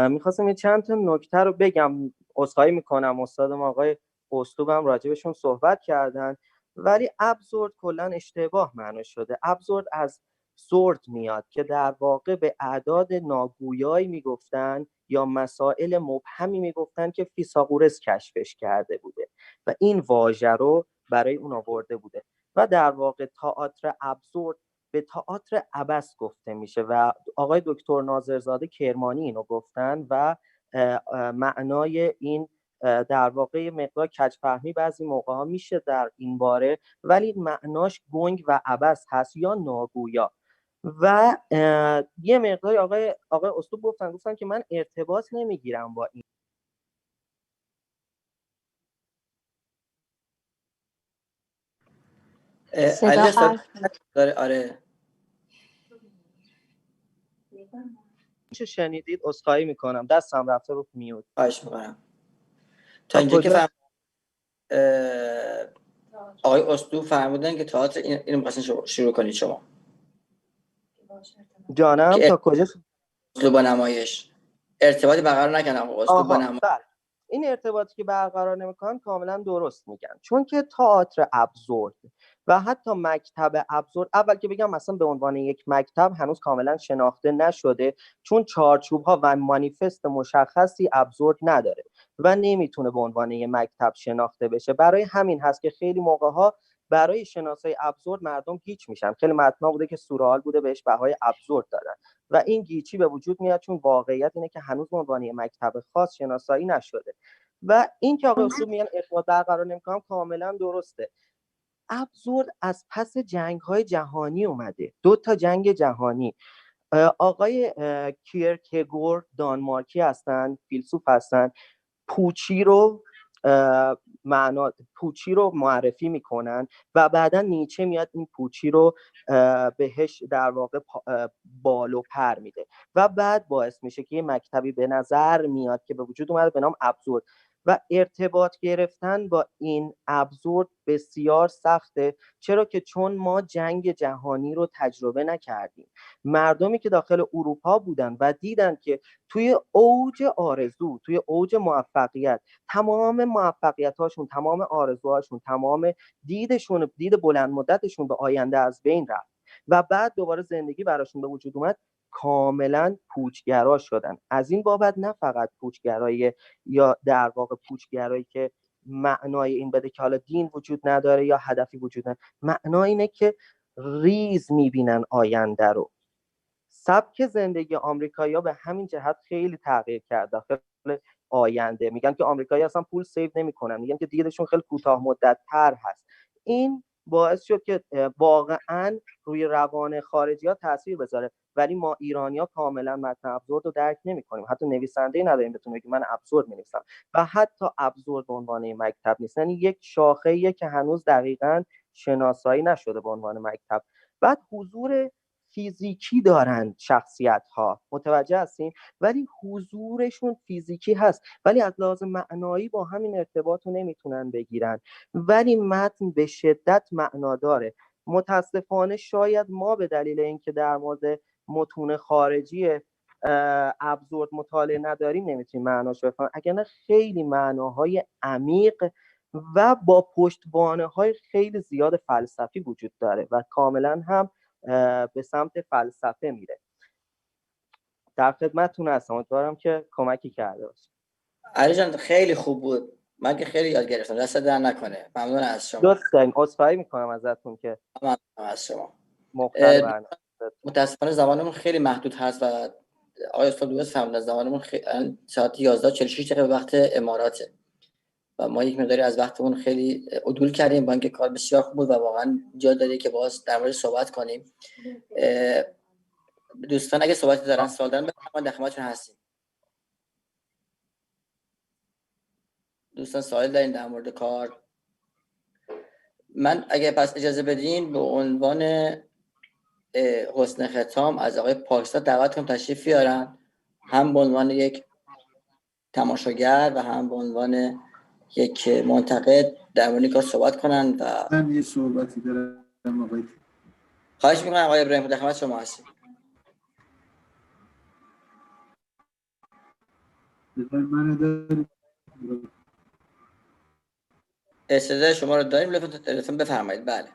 میخواستم یه چند تا نکته رو بگم. عذرخواهی میکنم استادم آقای اسلوبم راجبشون صحبت کردن، ولی ابزورد کلا اشتباه معنی شده. ابزورد از زورد میاد که در واقع به اعداد ناگویایی میگفتن یا مسائل مبهمی میگفتن که فیثاغورس کشفش کرده بوده و این واژه رو برای اون آورده بوده و در واقع تئاتر ابزورد به تئاتر عبث گفته میشه و آقای دکتر ناظرزاده کرمانی اینو گفتن و معنای این در واقع مقدار کج‌فهمی بعضی موقع ها میشه در این باره، ولی معناش گنگ و عبث هست یا ناگویا. و یه مقداری آقای اسلوب گفتن که من ارتباط نمیگیرم با این. آره چه شنیدید؟ عذرخواهی میکنم دستم رفته رو میوت. خواهش میکنم. تا اینجا که آقای اسلوب فرمودن که تئاتر اینو می‌خواستین شروع کنید شما. جانم تا کجا؟ اسلوب نمایش ارتباطی برقرار نکنم اسلوب با نمایش. این ارتباطی که برقرار نمیکنن کاملا درست میگن، چون که تئاتر ابزورد و حتی مکتب ابزورد، اول که بگم مثلا به عنوان یک مکتب هنوز کاملا شناخته نشده، چون چارچوب ها و مانیفست مشخصی ابزورد نداره و نمیتونه به عنوان یک مکتب شناخته بشه. برای همین هست که خیلی موقع ها برای شناسایی ابزورد مردم گیج میشن. خیلی متنا بوده که سورئال بوده بهش بهای ابزورد دادن و این گیجی به وجود میاد، چون واقعیت اینه که هنوز به عنوان مکتب خاص شناسایی نشده. و این که آقای اسلوب میگن ارتباط برقرار نمی‌کنم کاملا درسته. ابزورد از پس جنگ‌های جهانی اومده، 2 تا جنگ جهانی. آقای کیرکگور دانمارکی هستن، فیلسوف هستن، پوچی رو معرفی میکنن و بعدا نیچه میاد این پوچی رو بهش در واقع بال و پر میده و بعد باعث میشه که یه مکتبی به نظر میاد که به وجود اومده به نام ابزورد و ارتباط گرفتن با این ابزورد بسیار سخته. چرا که چون ما جنگ جهانی رو تجربه نکردیم. مردمی که داخل اروپا بودن و دیدن که توی اوج آرزو، توی اوج موفقیت، تمام موفقیت‌هاشون، تمام آرزوهاشون، تمام دید بلند مدتشون به آینده از بین رفت و بعد دوباره زندگی براشون به وجود اومد، کاملا پوچگرا شدن. از این بابت نه فقط پوچگرایی یا در واقع پوچگرایی که معنای این بده که حالا دین وجود نداره یا هدفی وجود نداره، معنای اینه که ریز میبینن آینده رو. سبک زندگی آمریکایی‌ها به همین جهت خیلی تغییر کرد داخل آینده. میگن که آمریکایی‌ها اصلا پول سیو نمی‌کنن، میگن که دیدشون خیلی کوتاه مدت‌تر هست. این باعث شد که واقعاً روی روان خارجی‌ها تاثیر بذاره، ولی ما ایرانی‌ها کاملا متن ابزورد رو درک نمی‌کنیم. حتی نویسنده‌ای نداریم بتونه بگه من ابزورد می‌نویسم و حتی ابزورد به عنوان مکتب نیست. یعنی یک شاخه‌ایه که هنوز دقیقاً شناسایی نشده به عنوان مکتب. بعد حضور فیزیکی دارن شخصیت ها، متوجه هستین؟ ولی حضورشون فیزیکی هست، ولی از لحاظ معنایی با همین ارتباط رو نمیتونن بگیرن، ولی متن به شدت معنا داره. متاسفانه شاید ما به دلیل اینکه در مورد متون خارجی ابزورد مطالعه نداریم نمیتونیم معناش بفهمیم، اگر نه خیلی معناهای عمیق و با پشتوانه‌های خیلی زیاد فلسفی وجود داره و کاملا هم به سمت فلسفه میره. در خدمتتون هستم، امیدوارم که کمکی کرده باشه. علی جان خیلی خوب بود. من که خیلی یاد گرفتم، دست در نکنه. ممنون از شما. دوست داریم. عذرخواهی میکنم ازتون که ممنون از شما. مختل برنامه. متاسفانه زمانمون خیلی محدود هست و آقای استاد درست فهمیدن، زمانمون ساعت 11:46 دقیقه به وقت اماراته و ما یک مقداری از وقتمون خیلی عدول کردیم، با اینکه کار بسیار خوب بود و واقعا جا داره که باز در مورد صحبت کنیم. دوستان اگه صحبتی دارن، سوال دارن، بفرمایید، در خدمتتون هستیم. دوستان سوال دارین در مورد کار؟ من اگه پس اجازه بدین به عنوان حسن ختام از آقای پاکستان دعوت کنم تشریف بیارن، هم به عنوان یک تماشاگر و هم به عنوان یک منتقد در مورد کار صحبت کنن. و من یه صحبتی دارم آقای. خواهش میکنم آقای ابراهیم، در خدمت شما هستیم. صدای شما رو داریم، لطفاً بفرمایید. بله.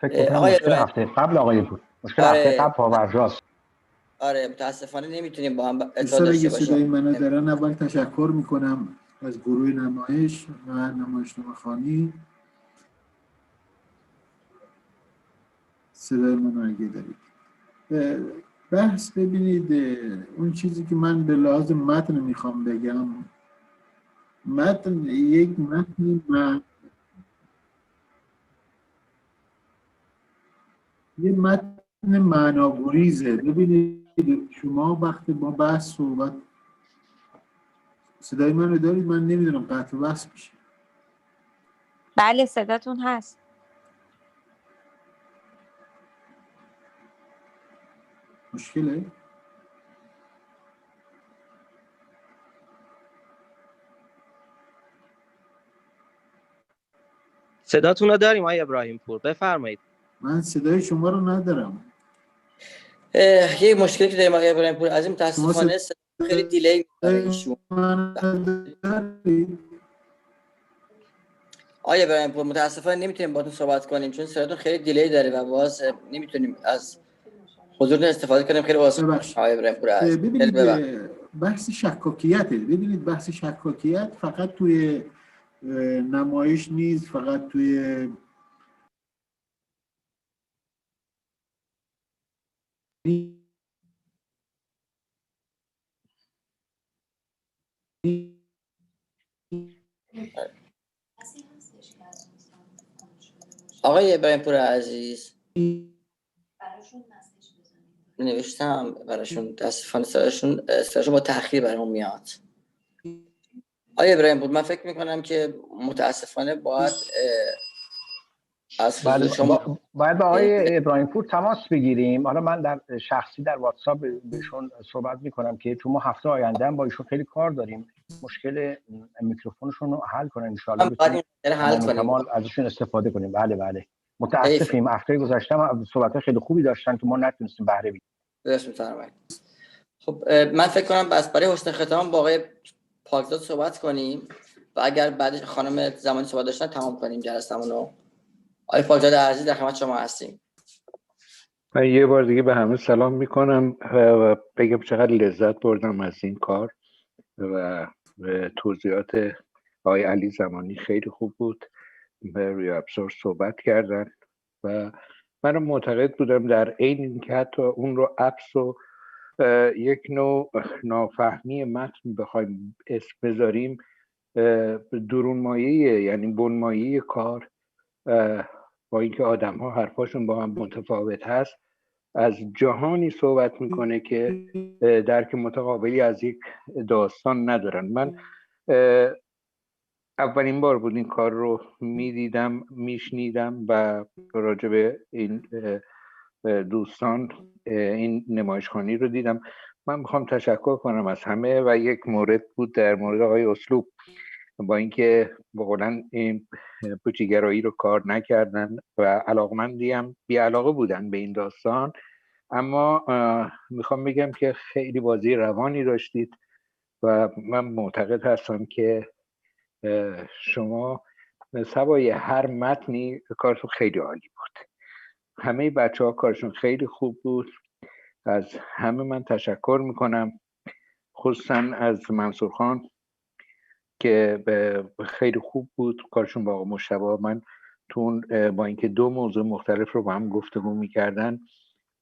فکر کنم مشکل هفته قبل آقای بود. مشکل هفته قبل پاورجاست. آره متاسفانه نمیتونیم با هم اطلاع داشته باشیم. صدای منو دارن، اول تشکر میکنم از گروه نمایش و نمایشنامه خوانی. صدای منو اگه دارید. بحث ببینید، اون چیزی که من به لحاظ متن میخوام بگم، متن یک متن یه متن معناگریزه. ببینید شما وقتی با بحث صحبت، صدای منو دارید؟ من نمیدونم قطع و وصل میشه. بله صداتون هست. مشکله؟ صداتون رو داریم آقای ابراهیم پور، بفرمایید. من صدای شما رو ندارم. یه مشکلی که داریم آقای ابراهیم پور، از این متاسفانه خیلی دیلی می‌کنه ایشون. آقای ابراهیم پور متاسفانه نمیتونیم باهاتون صحبت کنیم چون صداتون خیلی دیلی داره و باز نمیتونیم از حضورتون استفاده کنیم. خیلی واسه آقای ابراهیم پور. ببینید بحث شکاکیته. ببینید بحث شکاکیت فقط توی نمایش نیست، فقط توی آقای ابراهیم پور عزیز نوشتم براشون، متاسفانه صداشون با تأخیر برام میاد. آقای ابراهیم پور من فکر میکنم که متاسفانه باید از حضور شما باید با آقای ابراهیم پور تماس بگیریم. حالا من در شخصی در واتساپ بهشون صحبت میکنم که چون ما هفته آینده هم با ایشون خیلی کار داریم، مشکل میکروفونشون رو حل کنن ان شاء الله، بتونیم ازشون استفاده کنیم. بله بله متاسفیم، هفته گذشته هم صحبت خیلی خوبی داشتن که ما نتونستیم بهره بگیریم. درست می‌فرمایید. خب من فکر کنم بس برای حسن ختام با آقای پاکزاد صحبت کنیم و اگر بعدش خانم زمانی صحبت داشتن تمام کنیم جلسه‌مون رو. آقای پاکزاد عزیز در خدمت شما هستیم. من یه بار دیگه به همه سلام میکنم و بگم چقدر لذت بردم از این کار و توضیحات آقای علی زمانی خیلی خوب بود. روی ابزار صحبت کردن و من معتقد بودم در عین اینکه حتی اون رو ابس و یک نوع نافهمی متن بخوایم اسم بذاریم، درونمایه یعنی بنمایه کار با اینکه آدم ها حرفاشون با هم متفاوت هست، از جهانی صحبت میکنه که درک متقابلی از یک داستان ندارن. من اولین بار بود این کار رو میدیدم، میشنیدم و راجع به این دوستان این نمایشخوانی رو دیدم. من میخوام تشکر کنم از همه و یک مورد بود در مورد آقای اسلوب، با اینکه بقولن این پوچیگرایی رو کار نکردن و علاقمندی هم بی علاقه بودن به این داستان، اما میخوام بگم که خیلی بازی روانی داشتید و من معتقد هستم که شما سوای هر متنی کارتون خیلی عالی بود. همه بچه‌ها کارشون خیلی خوب بود. از همه من تشکر میکنم، خصوصا از منصور خان که خیلی خوب بود کارشون با آقا مجتبی. من تو با اینکه 2 موضوع مختلف رو با هم گفتگو میکردن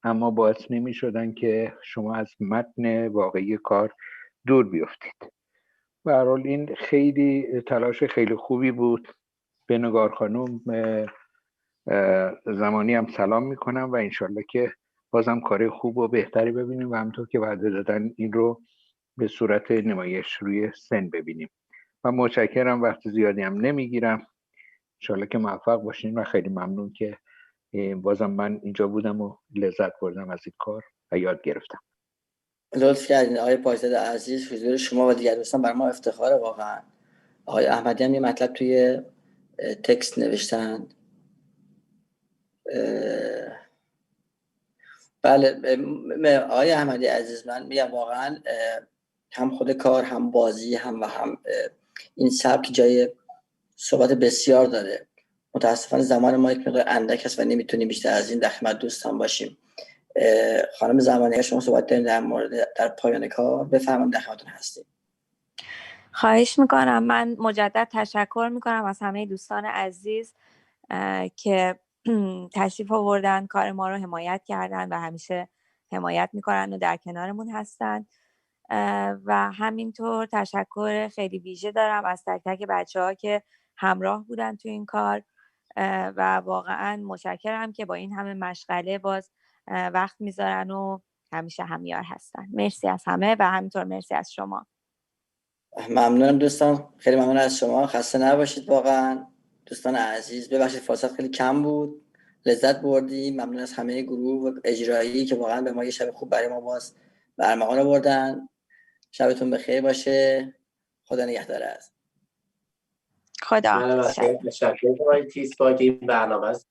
اما باعث نمیشدن که شما از متن واقعی کار دور بیفتید. به هر حال این خیلی تلاش خیلی خوبی بود. به نگار خانم زمانی هم سلام میکنم و انشالله که بازم کار خوب و بهتری ببینیم و همونطور که وعده دادن این رو به صورت نمایش روی سن ببینیم. من متشکرم، وقت زیادی هم نمیگیرم. انشالله که موفق باشین و خیلی ممنون که بازم من اینجا بودم و لذت بردم از این کار و یاد گرفتم. لطف کردین آقای پایزاده عزیز، حضور شما و دیگر دوستان بر ما افتخاره واقعا. آقای احمدی هم یه مطلب توی تکست نوشتن. بله آقای احمدی عزیز، من میگم واقعا هم خود کار هم بازی هم این سبک جای صحبت بسیار داره. متاسفانه زمان ما یک مقدار اندک است و نمیتونیم بیشتر از این در خدمت دوستان باشیم. خانم زمانی شما صحبت دارین در پایان کار، بفرمایید، در خدمتتون هستیم. خواهش میکنم. من مجدد تشکر میکنم از همه دوستان عزیز که تشریف آوردن، کار ما رو حمایت کردن و همیشه حمایت میکنن و در کنارمون هستن. و همینطور تشکر خیلی ویژه دارم از تک تک بچه‌ها که همراه بودن تو این کار و واقعا متشکرم که با این همه مشغله باز وقت میذارن و همیشه همیار هستن. مرسی از همه و همینطور مرسی از شما. ممنونم دوستان، خیلی ممنون از شما. خسته نباشید واقعا دوستان عزیز. ببخشید فرصت خیلی کم بود، لذت بردیم. ممنون از همه گروه و اجرایی که واقعا به ما یه شب خوب برای ما باز برمغان آوردن. شبتون بخیر باشه. خدا نگهدار. از خدا تشکر آقای تیسپا که این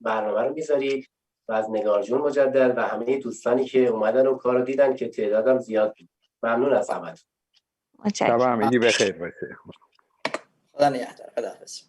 برنامه رو میذارید و از نگار جون مجدد و همه دوستانی که اومدن و کارو دیدن که تعدادم زیاد بود. ممنون از همتون. شب همگی بخیر باشه. خدا نگهدار. خدا حافظ.